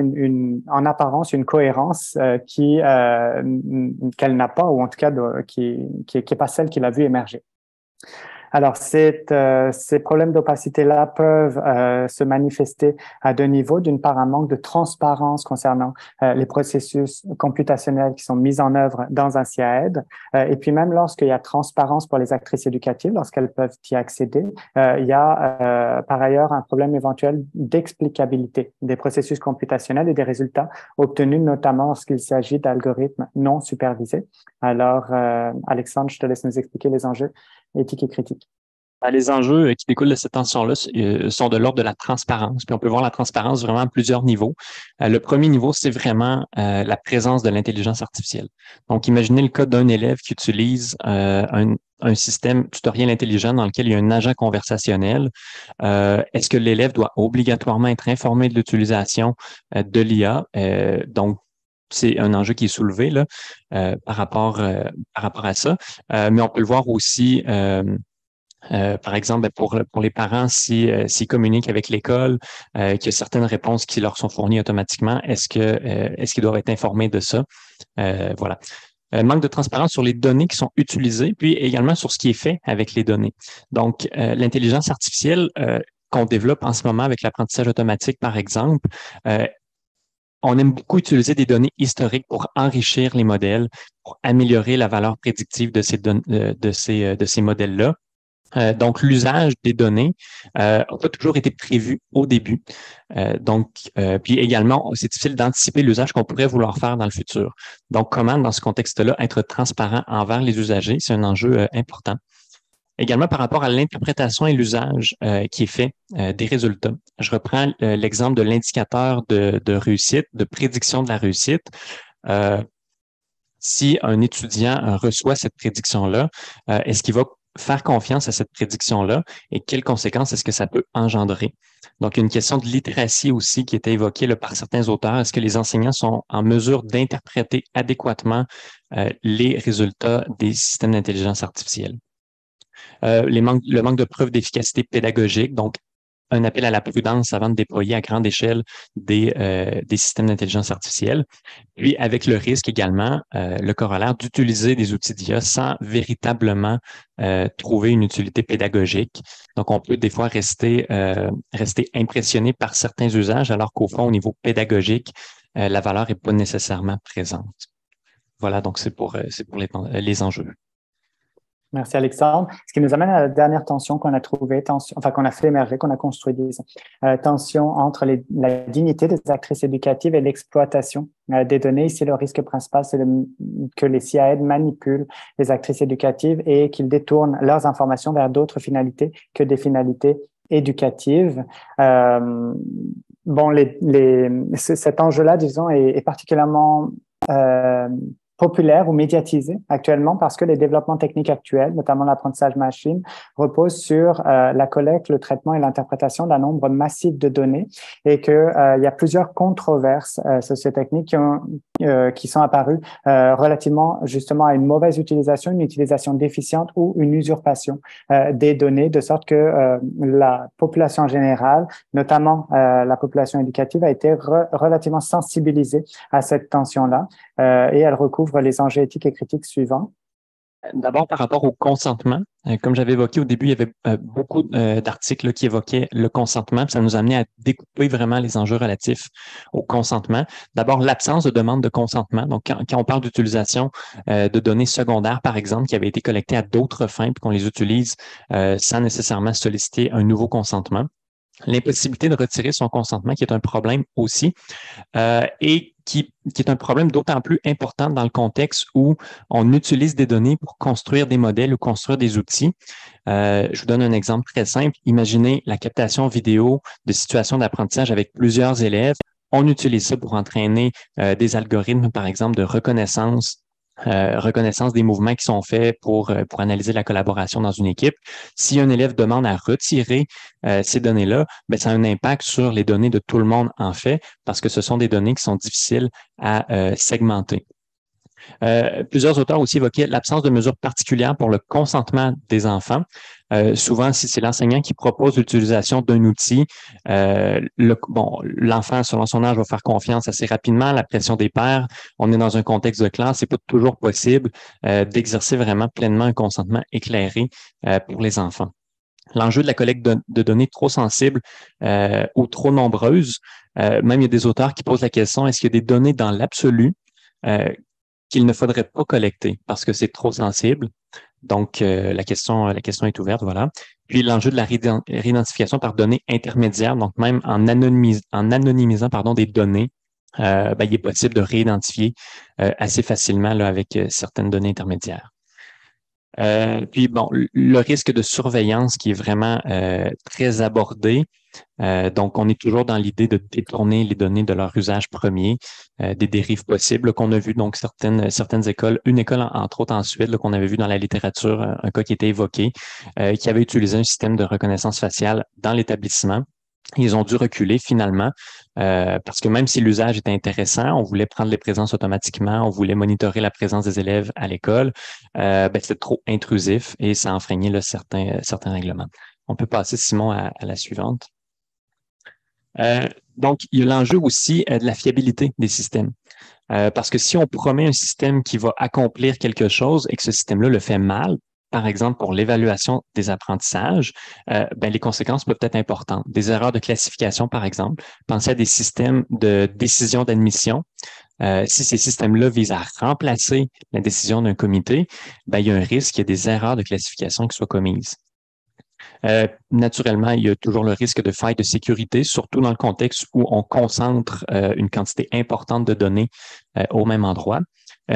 en apparence une cohérence qu'elle n'a pas, ou en tout cas qui est pas celle qu'il a vu émerger. Alors, ces problèmes d'opacité-là peuvent se manifester à deux niveaux. D'une part, un manque de transparence concernant les processus computationnels qui sont mis en œuvre dans un SIAED. Et puis même lorsqu'il y a transparence pour les actrices éducatives, lorsqu'elles peuvent y accéder, il y a par ailleurs un problème éventuel d'explicabilité des processus computationnels et des résultats obtenus, notamment lorsqu'il s'agit d'algorithmes non supervisés. Alors, Alexandre, je te laisse nous expliquer les enjeux éthiques et critiques. Les enjeux qui découlent de cette tension-là sont de l'ordre de la transparence. Puis on peut voir la transparence vraiment à plusieurs niveaux. Le premier niveau, c'est vraiment la présence de l'intelligence artificielle. Donc, imaginez le cas d'un élève qui utilise un système tutoriel intelligent dans lequel il y a un agent conversationnel. Est-ce que l'élève doit obligatoirement être informé de l'utilisation de l'IA? Donc, c'est un enjeu qui est soulevé là, par rapport à ça. Mais on peut le voir aussi par exemple, pour les parents, s'ils communiquent avec l'école, qu'il y a certaines réponses qui leur sont fournies automatiquement, est-ce qu'ils doivent être informés de ça? Voilà. Manque de transparence sur les données qui sont utilisées, puis également sur ce qui est fait avec les données. Donc, l'intelligence artificielle qu'on développe en ce moment avec l'apprentissage automatique, par exemple, on aime beaucoup utiliser des données historiques pour enrichir les modèles, pour améliorer la valeur prédictive de ces modèles-là. Donc, l'usage des données n'a pas toujours été prévu au début. Puis également, c'est difficile d'anticiper l'usage qu'on pourrait vouloir faire dans le futur. Donc, comment, dans ce contexte-là, être transparent envers les usagers, c'est un enjeu important. Également, par rapport à l'interprétation et l'usage qui est fait des résultats. Je reprends l'exemple de l'indicateur de réussite, de prédiction de la réussite. Si un étudiant reçoit cette prédiction-là, est-ce qu'il va faire confiance à cette prédiction-là et quelles conséquences est-ce que ça peut engendrer? Donc, il y a une question de littératie aussi qui était évoquée là, par certains auteurs. Est-ce que les enseignants sont en mesure d'interpréter adéquatement les résultats des systèmes d'intelligence artificielle? Le manque de preuves d'efficacité pédagogique, donc un appel à la prudence avant de déployer à grande échelle des systèmes d'intelligence artificielle. Puis avec le risque également, le corollaire d'utiliser des outils d'IA sans véritablement trouver une utilité pédagogique. Donc, on peut des fois rester impressionné par certains usages, alors qu'au fond, au niveau pédagogique, la valeur n'est pas nécessairement présente. Voilà, donc c'est pour les enjeux. Merci Alexandre. Ce qui nous amène à la dernière tension qu'on a trouvée, qu'on a fait émerger, qu'on a construit, disons. Tension entre la dignité des actrices éducatives et l'exploitation des données. Ici, le risque principal, c'est que les SIAED manipulent les actrices éducatives et qu'ils détournent leurs informations vers d'autres finalités que des finalités éducatives. Cet enjeu-là, disons, est particulièrement populaire ou médiatisé actuellement parce que les développements techniques actuels, notamment l'apprentissage machine, reposent sur la collecte, le traitement et l'interprétation d'un nombre massif de données et que il y a plusieurs controverses sociotechniques qui sont apparues relativement justement à une mauvaise utilisation, une utilisation déficiente ou une usurpation des données, de sorte que la population en général, notamment la population éducative, a été relativement sensibilisée à cette tension-là et elle recouvre les enjeux éthiques et critiques suivants. D'abord, par rapport au consentement, comme j'avais évoqué au début, il y avait beaucoup d'articles qui évoquaient le consentement, puis ça nous a amené à découper vraiment les enjeux relatifs au consentement. D'abord, l'absence de demande de consentement. Donc, quand on parle d'utilisation de données secondaires, par exemple, qui avaient été collectées à d'autres fins, puis qu'on les utilise sans nécessairement solliciter un nouveau consentement. L'impossibilité de retirer son consentement, qui est un problème aussi, et qui est un problème d'autant plus important dans le contexte où on utilise des données pour construire des modèles ou construire des outils. Je vous donne un exemple très simple. Imaginez la captation vidéo de situations d'apprentissage avec plusieurs élèves. On utilise ça pour entraîner des algorithmes, par exemple, de reconnaissance des mouvements qui sont faits pour analyser la collaboration dans une équipe. Si un élève demande à retirer ces données-là, ben, ça a un impact sur les données de tout le monde en fait, parce que ce sont des données qui sont difficiles à segmenter. Plusieurs auteurs aussi évoquaient l'absence de mesures particulières pour le consentement des enfants. Souvent, si c'est l'enseignant qui propose l'utilisation d'un outil, l'enfant, selon son âge, va faire confiance assez rapidement. La pression des pairs, on est dans un contexte de classe, c'est pas toujours possible d'exercer vraiment pleinement un consentement éclairé pour les enfants. L'enjeu de la collecte de données trop sensibles ou trop nombreuses, même il y a des auteurs qui posent la question, est-ce qu'il y a des données dans l'absolu qu'il ne faudrait pas collecter parce que c'est trop sensible? Donc, la question est ouverte, voilà. Puis, l'enjeu de la réidentification par données intermédiaires, donc même en anonymisant des données, il est possible de réidentifier assez facilement là, avec certaines données intermédiaires. Puis bon, le risque de surveillance qui est vraiment très abordé. Donc, on est toujours dans l'idée de détourner les données de leur usage premier, des dérives possibles qu'on a vu. Donc, certaines écoles, une école entre autres en Suède qu'on avait vu dans la littérature, un cas qui était évoqué, qui avait utilisé un système de reconnaissance faciale dans l'établissement. Ils ont dû reculer finalement parce que même si l'usage était intéressant, on voulait prendre les présences automatiquement, on voulait monitorer la présence des élèves à l'école, c'était trop intrusif et ça enfreignait là, certains règlements. On peut passer, Simon, à la suivante. Donc, il y a l'enjeu aussi de la fiabilité des systèmes. Parce que si on promet un système qui va accomplir quelque chose et que ce système-là le fait mal, par exemple, pour l'évaluation des apprentissages, les conséquences peuvent être importantes. Des erreurs de classification, par exemple. Pensez à des systèmes de décision d'admission. Si ces systèmes-là visent à remplacer la décision d'un comité, il y a un risque qu'il y ait des erreurs de classification qui soient commises. Naturellement, il y a toujours le risque de faille de sécurité, surtout dans le contexte où on concentre une quantité importante de données au même endroit.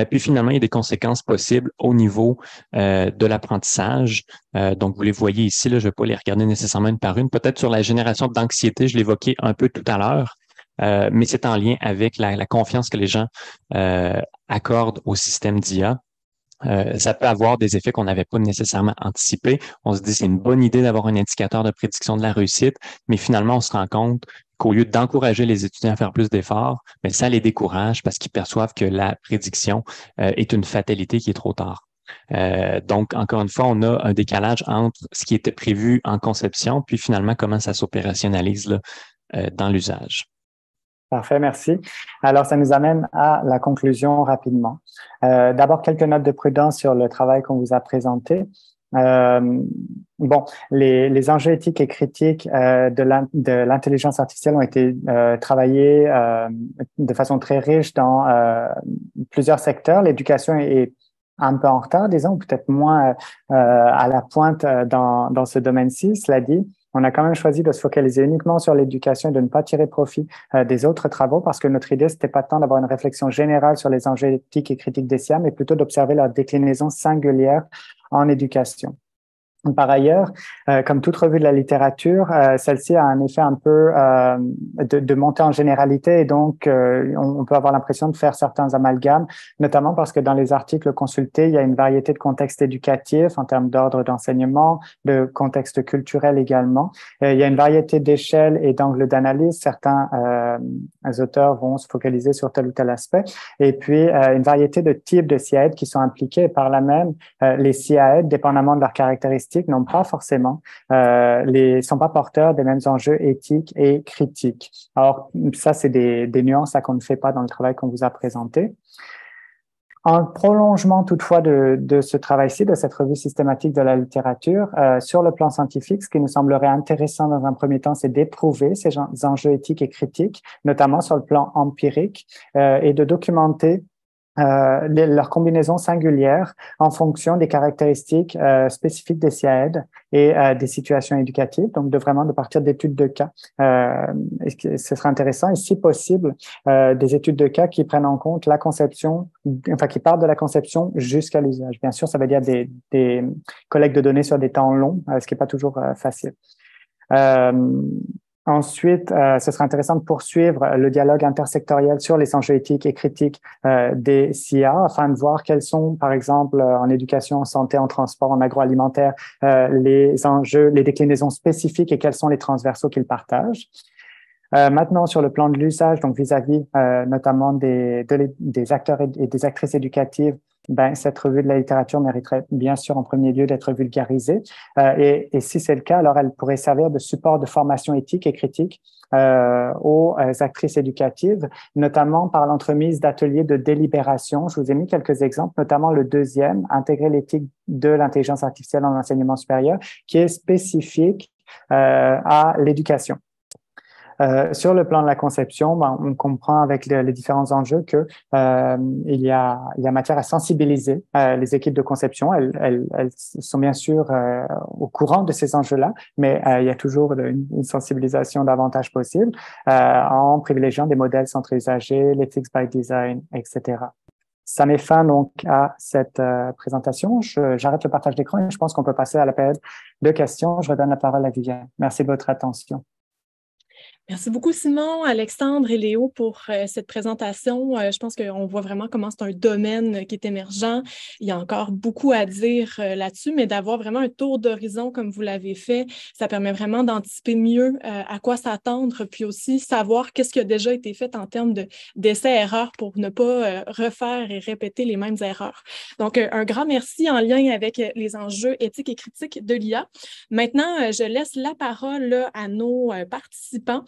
Puis finalement, il y a des conséquences possibles au niveau de l'apprentissage. Donc, vous les voyez ici, là, je ne vais pas les regarder nécessairement une par une. Peut-être sur la génération d'anxiété, je l'évoquais un peu tout à l'heure, mais c'est en lien avec la confiance que les gens accordent au système d'IA. Ça peut avoir des effets qu'on n'avait pas nécessairement anticipés. On se dit c'est une bonne idée d'avoir un indicateur de prédiction de la réussite, mais finalement, on se rend compte qu'au lieu d'encourager les étudiants à faire plus d'efforts, ça les décourage parce qu'ils perçoivent que la prédiction est une fatalité qui est trop tard. Donc, encore une fois, on a un décalage entre ce qui était prévu en conception, puis finalement, comment ça s'opérationnalise là, dans l'usage. Parfait, merci. Alors, ça nous amène à la conclusion rapidement. D'abord, quelques notes de prudence sur le travail qu'on vous a présenté. Les enjeux éthiques et critiques de l'intelligence artificielle ont été travaillés de façon très riche dans plusieurs secteurs. L'éducation est un peu en retard, disons, ou peut-être moins à la pointe dans ce domaine-ci. Cela dit, on a quand même choisi de se focaliser uniquement sur l'éducation et de ne pas tirer profit des autres travaux parce que notre idée, c'était pas tant d'avoir une réflexion générale sur les enjeux éthiques et critiques des SIA, mais plutôt d'observer leur déclinaison singulière en éducation. Par ailleurs, comme toute revue de la littérature, celle-ci a un effet un peu de montée en généralité et donc on peut avoir l'impression de faire certains amalgames, notamment parce que dans les articles consultés, il y a une variété de contextes éducatifs en termes d'ordre d'enseignement, de contexte culturel également. Il y a une variété d'échelles et d'angles d'analyse. Certains auteurs vont se focaliser sur tel ou tel aspect. Et puis, une variété de types de SIAED qui sont impliqués. Et par là même, les SIAED, dépendamment de leurs caractéristiques, n'ont pas forcément, sont pas porteurs des mêmes enjeux éthiques et critiques. Alors, ça, c'est des nuances qu'on ne fait pas dans le travail qu'on vous a présenté. En prolongement toutefois de ce travail-ci, de cette revue systématique de la littérature, sur le plan scientifique, ce qui nous semblerait intéressant dans un premier temps, c'est d'éprouver ces enjeux éthiques et critiques, notamment sur le plan empirique, et de documenter leur combinaison singulière en fonction des caractéristiques spécifiques des SIAED et des situations éducatives, donc de partir d'études de cas. Ce serait intéressant et si possible, des études de cas qui prennent en compte la conception, qui partent de la conception jusqu'à l'usage. Bien sûr, ça veut dire des collectes de données sur des temps longs, ce qui n'est pas toujours facile. Ensuite, ce serait intéressant de poursuivre le dialogue intersectoriel sur les enjeux éthiques et critiques des SIA afin de voir quels sont, par exemple, en éducation, en santé, en transport, en agroalimentaire, les enjeux, les déclinaisons spécifiques et quels sont les transversaux qu'ils partagent. Maintenant, sur le plan de l'usage, donc vis-à-vis notamment des acteurs et des actrices éducatives, ben, cette revue de la littérature mériterait bien sûr en premier lieu d'être vulgarisée. Et si c'est le cas, alors elle pourrait servir de support de formation éthique et critique aux actrices éducatives, notamment par l'entremise d'ateliers de délibération. Je vous ai mis quelques exemples, notamment le deuxième, intégrer l'éthique de l'intelligence artificielle en enseignement supérieur, qui est spécifique à l'éducation. Sur le plan de la conception, ben, on comprend avec les différents enjeux que il y a matière à sensibiliser les équipes de conception. Elles sont bien sûr au courant de ces enjeux-là, mais il y a toujours une sensibilisation davantage possible en privilégiant des modèles centrés usagers, l'ethics by design, etc. Ça met fin donc à cette présentation. J'arrête le partage d'écran et je pense qu'on peut passer à la période de questions. Je redonne la parole à Viviane. Merci de votre attention. Merci beaucoup, Simon, Alexandre et Léo, pour cette présentation. Je pense qu'on voit vraiment comment c'est un domaine qui est émergent. Il y a encore beaucoup à dire là-dessus, mais d'avoir vraiment un tour d'horizon comme vous l'avez fait, ça permet vraiment d'anticiper mieux à quoi s'attendre, puis aussi savoir qu'est-ce qui a déjà été fait en termes d'essais-erreurs pour ne pas refaire et répéter les mêmes erreurs. Donc, un grand merci en lien avec les enjeux éthiques et critiques de l'IA. Maintenant, je laisse la parole là, à nos participants.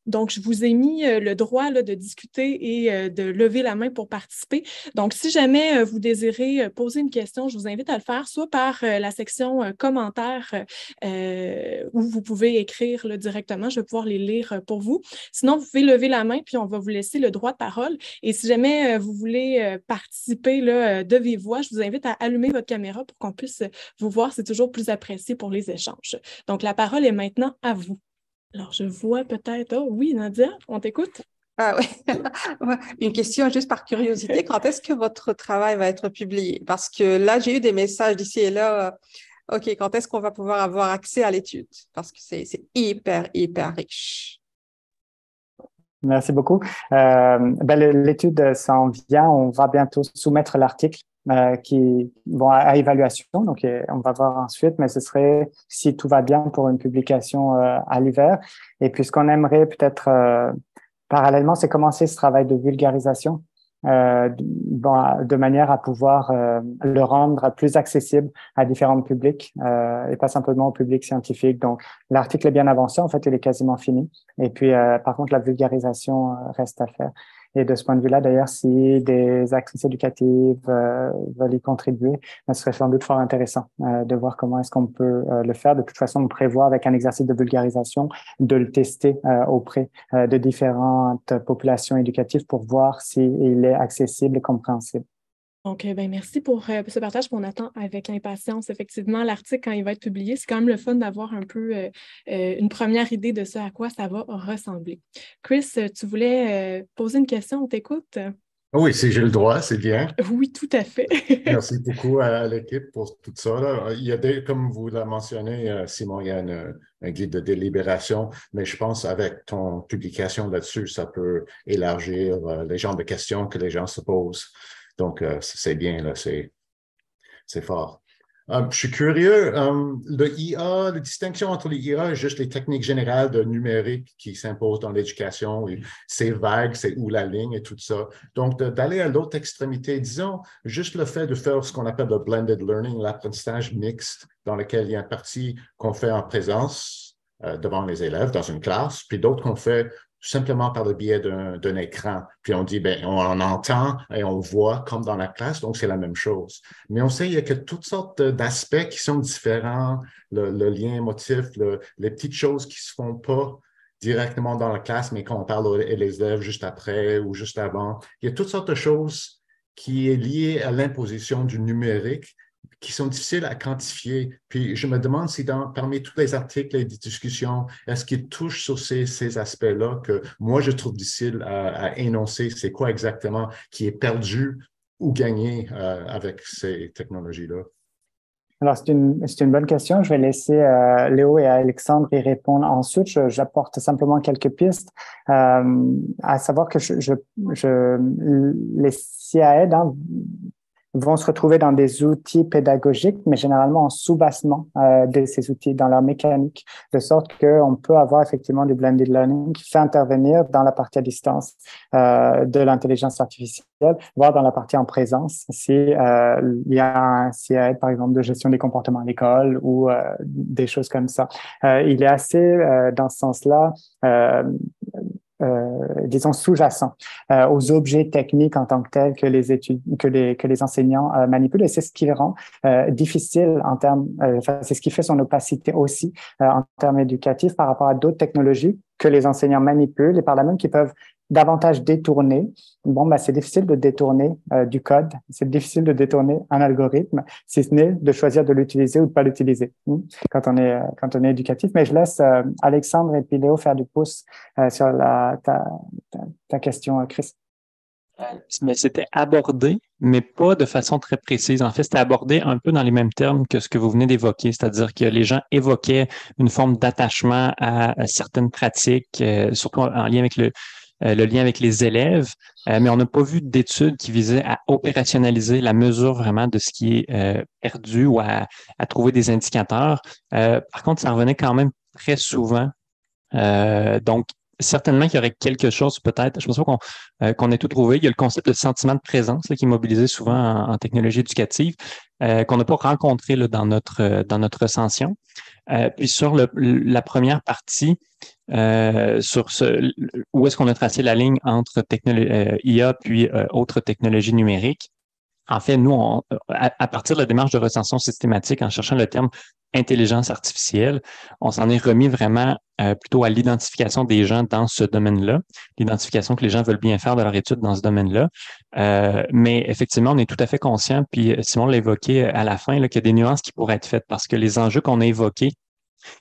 Donc, je vous ai mis le droit là, de discuter et de lever la main pour participer. Donc, si jamais vous désirez poser une question, je vous invite à le faire soit par la section commentaires où vous pouvez écrire là, directement. Je vais pouvoir les lire pour vous. Sinon, vous pouvez lever la main puis on va vous laisser le droit de parole. Et si jamais vous voulez participer là, de vive voix, je vous invite à allumer votre caméra pour qu'on puisse vous voir. C'est toujours plus apprécié pour les échanges. Donc, la parole est maintenant à vous. Alors, je vois peut-être... Oh oui, Nadia, on t'écoute? Ah oui, une question juste par curiosité. Quand est-ce que votre travail va être publié? Parce que là, j'ai eu des messages d'ici et là. OK, quand est-ce qu'on va pouvoir avoir accès à l'étude? Parce que c'est hyper, hyper riche. Merci beaucoup. L'étude s'en vient. On va bientôt soumettre l'article qui vont à évaluation. Donc, on va voir ensuite, mais ce serait, si tout va bien, pour une publication à l'hiver. Et puis, ce qu'on aimerait peut-être parallèlement, c'est commencer ce travail de vulgarisation de manière à pouvoir le rendre plus accessible à différents publics et pas simplement au public scientifique. Donc, l'article est bien avancé. En fait, il est quasiment fini. Et puis, par contre, la vulgarisation reste à faire. Et de ce point de vue-là, d'ailleurs, si des actrices éducatives veulent y contribuer, ce serait sans doute fort intéressant de voir comment est-ce qu'on peut le faire. De toute façon, on prévoit avec un exercice de vulgarisation de le tester auprès de différentes populations éducatives pour voir s'il est accessible et compréhensible. Donc, merci pour ce partage qu'on attend avec impatience. Effectivement, l'article, quand il va être publié, c'est quand même le fun d'avoir un peu une première idée de ce à quoi ça va ressembler. Chris, tu voulais poser une question, on t'écoute? Oui, si j'ai le droit, c'est bien. Oui, tout à fait. Merci beaucoup à l'équipe pour tout ça. Là. Il y a comme vous l'avez mentionné, Simon, il y a un guide de délibération, mais je pense avec ton publication là-dessus, ça peut élargir les genres de questions que les gens se posent. Donc, c'est bien, là, c'est fort. Je suis curieux, le IA, la distinction entre les IA et juste les techniques générales de numérique qui s'imposent dans l'éducation, c'est vague, c'est où la ligne et tout ça. Donc, d'aller à l'autre extrémité, disons, juste le fait de faire ce qu'on appelle le blended learning, l'apprentissage mixte, dans lequel il y a une partie qu'on fait en présence devant les élèves dans une classe, puis d'autres qu'on fait simplement par le biais d'un écran. Puis on dit, on entend et on voit comme dans la classe, donc c'est la même chose. Mais on sait qu'il y a que toutes sortes d'aspects qui sont différents, le lien émotif, les petites choses qui ne se font pas directement dans la classe, mais quand on parle aux élèves juste après ou juste avant. Il y a toutes sortes de choses qui est liées à l'imposition du numérique qui sont difficiles à quantifier. Puis je me demande si parmi tous les articles et les discussions, est-ce qu'ils touchent sur ces aspects-là que moi, je trouve difficile à énoncer, c'est quoi exactement qui est perdu ou gagné avec ces technologies-là? Alors, c'est une bonne question. Je vais laisser Léo et Alexandre y répondre ensuite. J'apporte simplement quelques pistes, à savoir que les CIAED, vont se retrouver dans des outils pédagogiques, mais généralement en sous-bassement de ces outils, dans leur mécanique, de sorte qu'on peut avoir effectivement du blended learning qui fait intervenir dans la partie à distance de l'intelligence artificielle, voire dans la partie en présence, si il y a un CAE, par exemple, de gestion des comportements à l'école ou des choses comme ça. Il est assez, dans ce sens-là, disons, sous-jacent aux objets techniques en tant que tels que les enseignants manipulent. Et c'est ce qui le rend difficile en termes, c'est ce qui fait son opacité aussi en termes éducatifs par rapport à d'autres technologies que les enseignants manipulent et par là même qui peuvent davantage détourner. Bon, ben, c'est difficile de détourner du code, c'est difficile de détourner un algorithme, si ce n'est de choisir de l'utiliser ou de pas l'utiliser quand on est éducatif. Mais je laisse Alexandre et puis Léo faire du pouce sur ta question, Chris. Mais c'était abordé, mais pas de façon très précise. En fait, c'était abordé un peu dans les mêmes termes que ce que vous venez d'évoquer, c'est-à-dire que les gens évoquaient une forme d'attachement à certaines pratiques, surtout en lien avec le lien avec les élèves, mais on n'a pas vu d'études qui visaient à opérationnaliser la mesure vraiment de ce qui est perdu ou à trouver des indicateurs. Par contre, ça revenait quand même très souvent. Donc, certainement qu'il y aurait quelque chose peut-être, je pense pas qu'on ait tout trouvé. Il y a le concept de sentiment de présence là, qui est mobilisé souvent en technologie éducative, qu'on n'a pas rencontré là, dans notre recension. Puis sur la première partie, sur où est-ce qu'on a tracé la ligne entre IA puis autres technologies numériques. En fait, nous, à partir de la démarche de recension systématique, en cherchant le terme intelligence artificielle, on s'en est remis vraiment plutôt à l'identification des gens dans ce domaine-là, l'identification que les gens veulent bien faire de leur étude dans ce domaine-là. Mais effectivement, on est tout à fait conscient, puis Simon l'a évoqué à la fin, là, qu'il y a des nuances qui pourraient être faites parce que les enjeux qu'on a évoqués,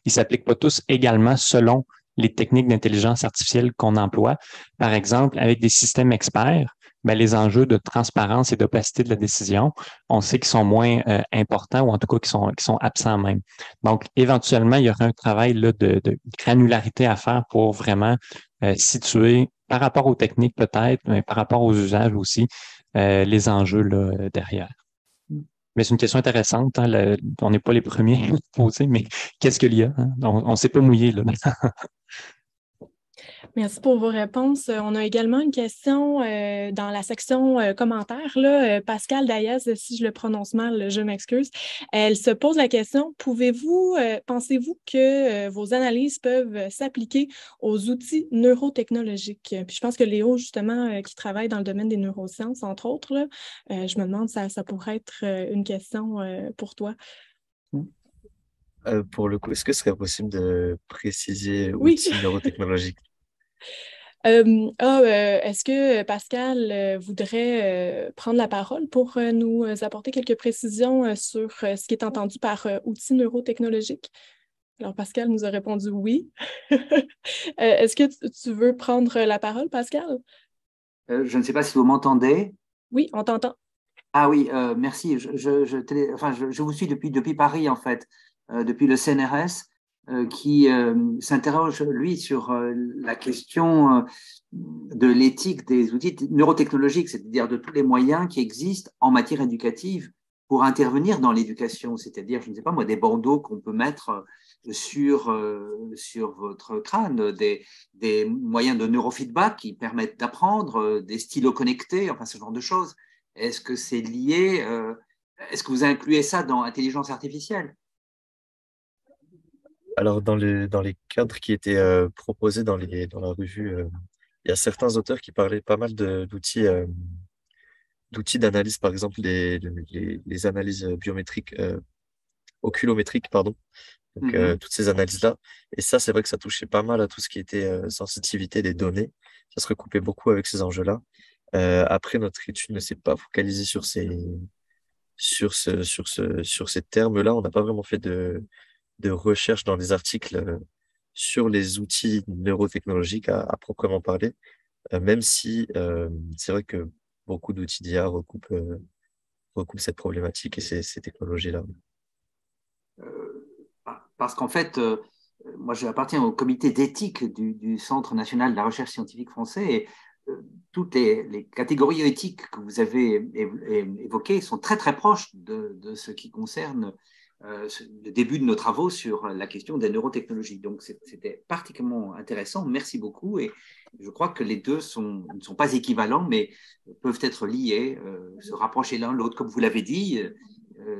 ils s'appliquent pas tous également selon les techniques d'intelligence artificielle qu'on emploie. Par exemple, avec des systèmes experts, ben, les enjeux de transparence et d'opacité de la décision, on sait qu'ils sont moins importants ou en tout cas qui sont absents même. Donc, éventuellement, il y aura un travail là, de granularité à faire pour vraiment situer, par rapport aux techniques peut-être, mais par rapport aux usages aussi, les enjeux là, derrière. Mais c'est une question intéressante. Hein, on n'est pas les premiers à poser, mais qu'est-ce qu'il y a? Hein? On ne s'est pas mouillé là. Merci pour vos réponses. On a également une question dans la section commentaires. Là, Pascal Dayaz, si je le prononce mal, je m'excuse. Elle se pose la question, pensez-vous que vos analyses peuvent s'appliquer aux outils neurotechnologiques? Puis je pense que Léo, justement, qui travaille dans le domaine des neurosciences, entre autres, là, je me demande si ça pourrait être une question pour toi. Pour le coup, est-ce que ce serait possible de préciser Oui. outils neurotechnologiques? Est-ce que Pascal voudrait prendre la parole pour nous apporter quelques précisions sur ce qui est entendu par outils neurotechnologiques? Alors, Pascal nous a répondu oui. Est-ce que tu veux prendre la parole, Pascal? Je ne sais pas si vous m'entendez. Oui, on t'entend. Ah oui, merci. Je vous suis depuis Paris, en fait, depuis le CNRS. Qui s'interroge, lui, sur la question de l'éthique des outils neurotechnologiques, c'est-à-dire de tous les moyens qui existent en matière éducative pour intervenir dans l'éducation, c'est-à-dire, je ne sais pas moi, des bandeaux qu'on peut mettre sur votre crâne, des moyens de neurofeedback qui permettent d'apprendre, des stylos connectés, enfin ce genre de choses. Est-ce que c'est lié est-ce que vous incluez ça dans l'intelligence artificielle? Alors, dans les cadres qui étaient proposés dans la revue, il y a certains auteurs qui parlaient pas mal d'outils d'analyse, par exemple les analyses biométriques, oculométriques, pardon. Donc, toutes ces analyses-là. Et ça, c'est vrai que ça touchait pas mal à tout ce qui était sensitivité des données. Ça se recoupait beaucoup avec ces enjeux-là. Après, notre étude ne s'est pas focalisée sur ces termes-là. On n'a pas vraiment fait de recherche dans les articles sur les outils neurotechnologiques à proprement parler, même si c'est vrai que beaucoup d'outils d'IA recoupent cette problématique et ces technologies-là. Parce qu'en fait, moi j'appartiens au comité d'éthique du Centre national de la recherche scientifique français et toutes les catégories éthiques que vous avez évoquées sont très très proches de ce qui concerne le début de nos travaux sur la question des neurotechnologies. Donc c'était particulièrement intéressant. Merci beaucoup. Et je crois que les deux ne sont pas équivalents, mais peuvent être liés, se rapprocher l'un l'autre. Comme vous l'avez dit,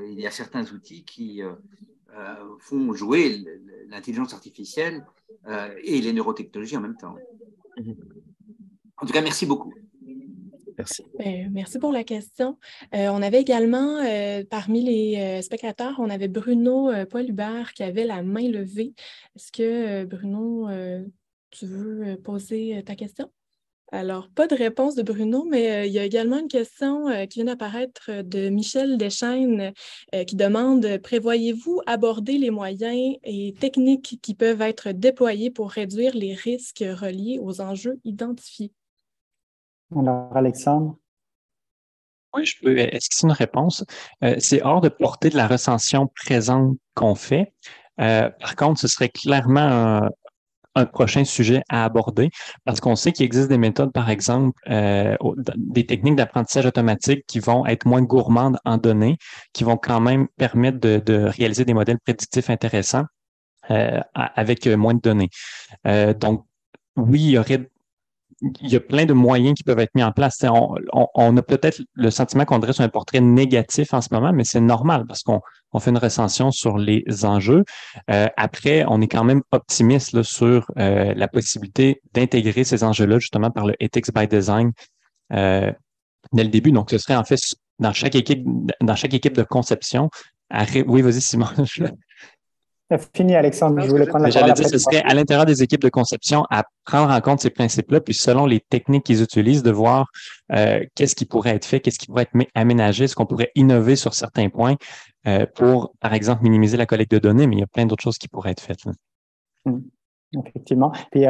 il y a certains outils qui font jouer l'intelligence artificielle et les neurotechnologies en même temps. En tout cas, merci beaucoup. Merci. Merci pour la question. On avait également, parmi les spectateurs, on avait Bruno Paul-Hubert qui avait la main levée. Est-ce que, Bruno, tu veux poser ta question? Alors, pas de réponse de Bruno, mais il y a également une question qui vient d'apparaître de Michel Deschaines qui demande « Prévoyez-vous aborder les moyens et techniques qui peuvent être déployés pour réduire les risques reliés aux enjeux identifiés? » Alors, Alexandre? Oui, je peux esquisser une réponse. C'est hors de portée de la recension présente qu'on fait. Par contre, ce serait clairement un prochain sujet à aborder parce qu'on sait qu'il existe des méthodes, par exemple, des techniques d'apprentissage automatique qui vont être moins gourmandes en données, qui vont quand même permettre de réaliser des modèles prédictifs intéressants avec moins de données. Donc, oui, il y a plein de moyens qui peuvent être mis en place. On a peut-être le sentiment qu'on dresse un portrait négatif en ce moment, mais c'est normal parce qu'on fait une recension sur les enjeux. Après, on est quand même optimiste là, sur la possibilité d'intégrer ces enjeux-là justement par le Ethics by Design dès le début. Donc, ce serait en fait dans chaque équipe de conception. Oui, vas-y, Simon. Fini, Alexandre. Je voulais prendre la parole. J'allais dire, ce serait à l'intérieur des équipes de conception à prendre en compte ces principes-là, puis selon les techniques qu'ils utilisent, de voir qu'est-ce qui pourrait être fait, qu'est-ce qui pourrait être aménagé, est-ce qu'on pourrait innover sur certains points pour, par exemple, minimiser la collecte de données, mais il y a plein d'autres choses qui pourraient être faites. Effectivement. Puis,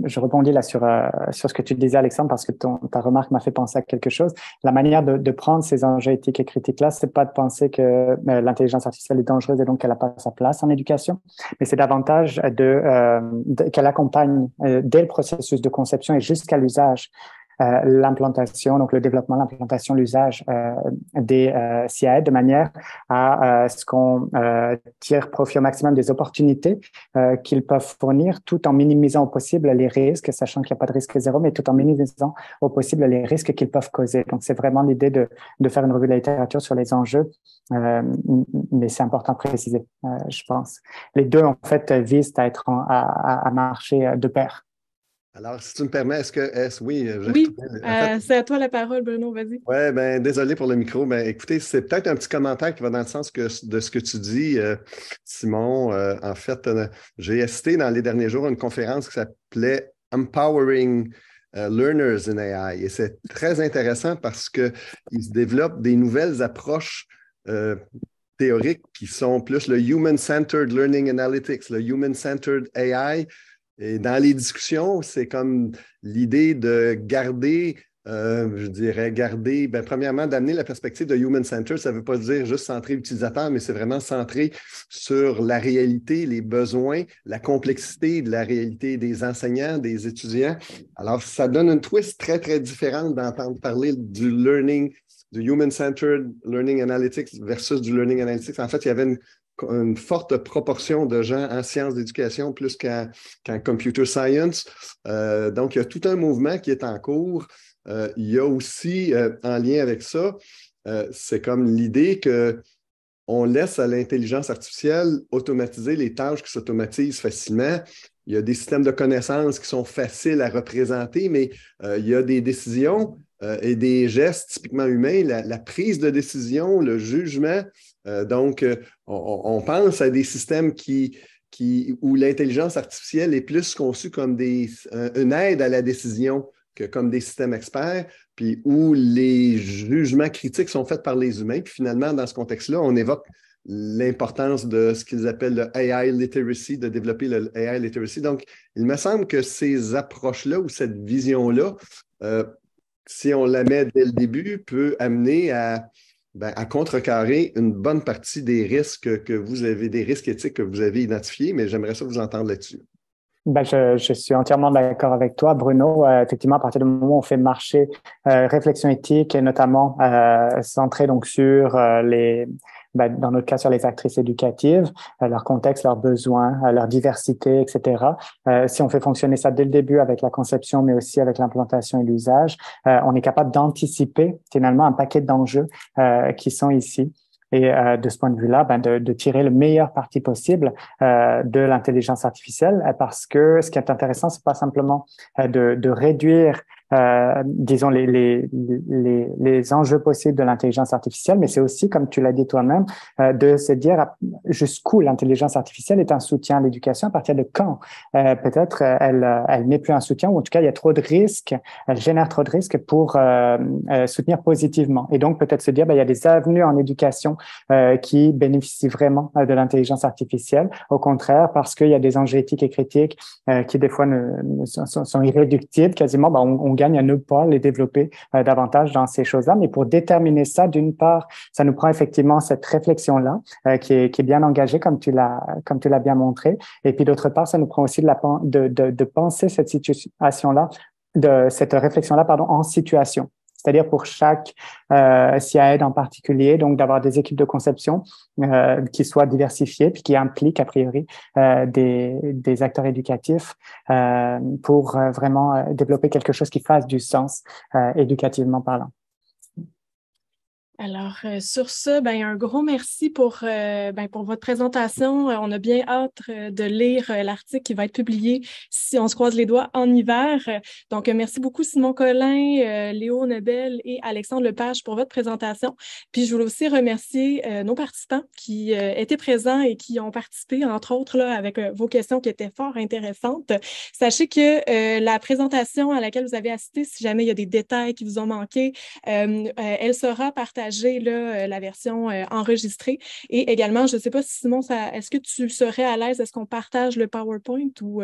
je rebondis là sur ce que tu disais, Alexandre, parce que ta remarque m'a fait penser à quelque chose. La manière de prendre ces enjeux éthiques et critiques-là, c'est pas de penser que l'intelligence artificielle est dangereuse et donc qu'elle n'a pas sa place en éducation, mais c'est davantage qu'elle accompagne dès le processus de conception et jusqu'à l'usage. L'implantation, donc le développement, l'implantation, l'usage des CIAE de manière à ce qu'on tire profit au maximum des opportunités qu'ils peuvent fournir tout en minimisant au possible les risques, sachant qu'il n'y a pas de risque zéro, mais tout en minimisant au possible les risques qu'ils peuvent causer. Donc, c'est vraiment l'idée de faire une revue de la littérature sur les enjeux, mais c'est important de préciser, je pense. Les deux, en fait, visent à être à marcher de pair. Alors, si tu me permets, oui, c'est à toi la parole, Bruno, vas-y. Oui, désolé pour le micro. Écoutez, c'est peut-être un petit commentaire qui va dans le sens de ce que tu dis, Simon. En fait, j'ai assisté dans les derniers jours à une conférence qui s'appelait Empowering Learners in AI. Et c'est très intéressant parce qu'il se développe des nouvelles approches théoriques qui sont plus le Human-Centered Learning Analytics, le Human-Centered AI. Et dans les discussions, c'est comme l'idée de garder, premièrement, d'amener la perspective de human-centered. Ça ne veut pas dire juste centrer l'utilisateur, mais c'est vraiment centré sur la réalité, les besoins, la complexité de la réalité des enseignants, des étudiants. Alors, ça donne une twist très, très différente d'entendre parler du learning, du human-centered learning analytics versus du learning analytics. En fait, il y avait une forte proportion de gens en sciences d'éducation plus qu'en computer science. Donc, il y a tout un mouvement qui est en cours. Il y a aussi, en lien avec ça, c'est comme l'idée qu'on laisse à l'intelligence artificielle automatiser les tâches qui s'automatisent facilement. Il y a des systèmes de connaissances qui sont faciles à représenter, mais il y a des décisions et des gestes typiquement humains, la prise de décision, le jugement. Donc, on pense à des systèmes où l'intelligence artificielle est plus conçue comme une aide à la décision que comme des systèmes experts, puis où les jugements critiques sont faits par les humains. Puis finalement, dans ce contexte-là, on évoque l'importance de ce qu'ils appellent le AI literacy, de développer le AI literacy. Donc, il me semble que ces approches-là ou cette vision-là, si on la met dès le début, peut amener à contrecarrer une bonne partie des risques que vous avez, des risques éthiques que vous avez identifiés, mais j'aimerais ça vous entendre là-dessus. Je suis entièrement d'accord avec toi, Bruno. Effectivement, à partir du moment où on fait marcher réflexion éthique et notamment centrée donc sur dans notre cas sur les actrices éducatives, leur contexte, leurs besoins, leur diversité, etc. Si on fait fonctionner ça dès le début avec la conception, mais aussi avec l'implantation et l'usage, on est capable d'anticiper finalement un paquet d'enjeux qui sont ici. Et de ce point de vue-là, de tirer le meilleur parti possible de l'intelligence artificielle, parce que ce qui est intéressant, c'est pas simplement de réduire, disons, les enjeux possibles de l'intelligence artificielle, mais c'est aussi, comme tu l'as dit toi-même, de se dire jusqu'où l'intelligence artificielle est un soutien à l'éducation, à partir de quand peut-être elle n'est plus un soutien, ou en tout cas, il y a trop de risques, elle génère trop de risques pour soutenir positivement. Et donc, peut-être se dire, il y a des avenues en éducation qui bénéficient vraiment de l'intelligence artificielle. Au contraire, parce qu'il y a des enjeux éthiques et critiques qui, des fois, sont irréductibles quasiment, on gagne à ne pas les développer davantage dans ces choses-là. Mais pour déterminer ça, d'une part, ça nous prend effectivement cette réflexion-là qui est bien engagée, comme tu l'as bien montré. Et puis, d'autre part, ça nous prend aussi de penser cette situation-là, de cette réflexion-là, en situation. C'est-à-dire pour chaque SIAD en particulier, donc d'avoir des équipes de conception qui soient diversifiées puis qui impliquent a priori des acteurs éducatifs pour vraiment développer quelque chose qui fasse du sens éducativement parlant. Alors, sur ce, un gros merci pour votre présentation. On a bien hâte de lire l'article qui va être publié, si on se croise les doigts, en hiver. Donc, merci beaucoup Simon Collin, Léo Nebel et Alexandre Lepage pour votre présentation. Puis, je voulais aussi remercier nos participants qui étaient présents et qui ont participé, entre autres, là, avec vos questions qui étaient fort intéressantes. Sachez que la présentation à laquelle vous avez assisté, si jamais il y a des détails qui vous ont manqué, elle sera partagée là, la version enregistrée. Et également, je ne sais pas si Simon, est-ce que tu serais à l'aise, est-ce qu'on partage le PowerPoint ou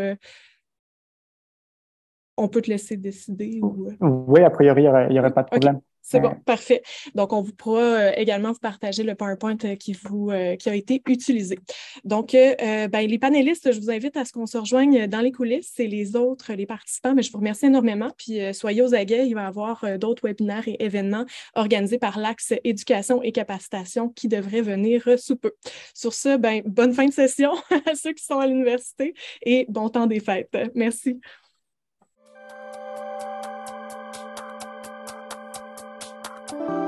on peut te laisser décider? Ou... Oui, a priori, il n'y aurait pas de problème. Okay. C'est bon, parfait. Donc, on vous pourra également vous partager le PowerPoint qui a été utilisé. Donc, les panélistes, je vous invite à ce qu'on se rejoigne dans les coulisses et les autres, les participants, mais je vous remercie énormément. Puis, soyez aux aguets, il va y avoir d'autres webinaires et événements organisés par l'Axe Éducation et Capacitation qui devraient venir sous peu. Sur ce, bonne fin de session à ceux qui sont à l'université et bon temps des fêtes. Merci. Thank you.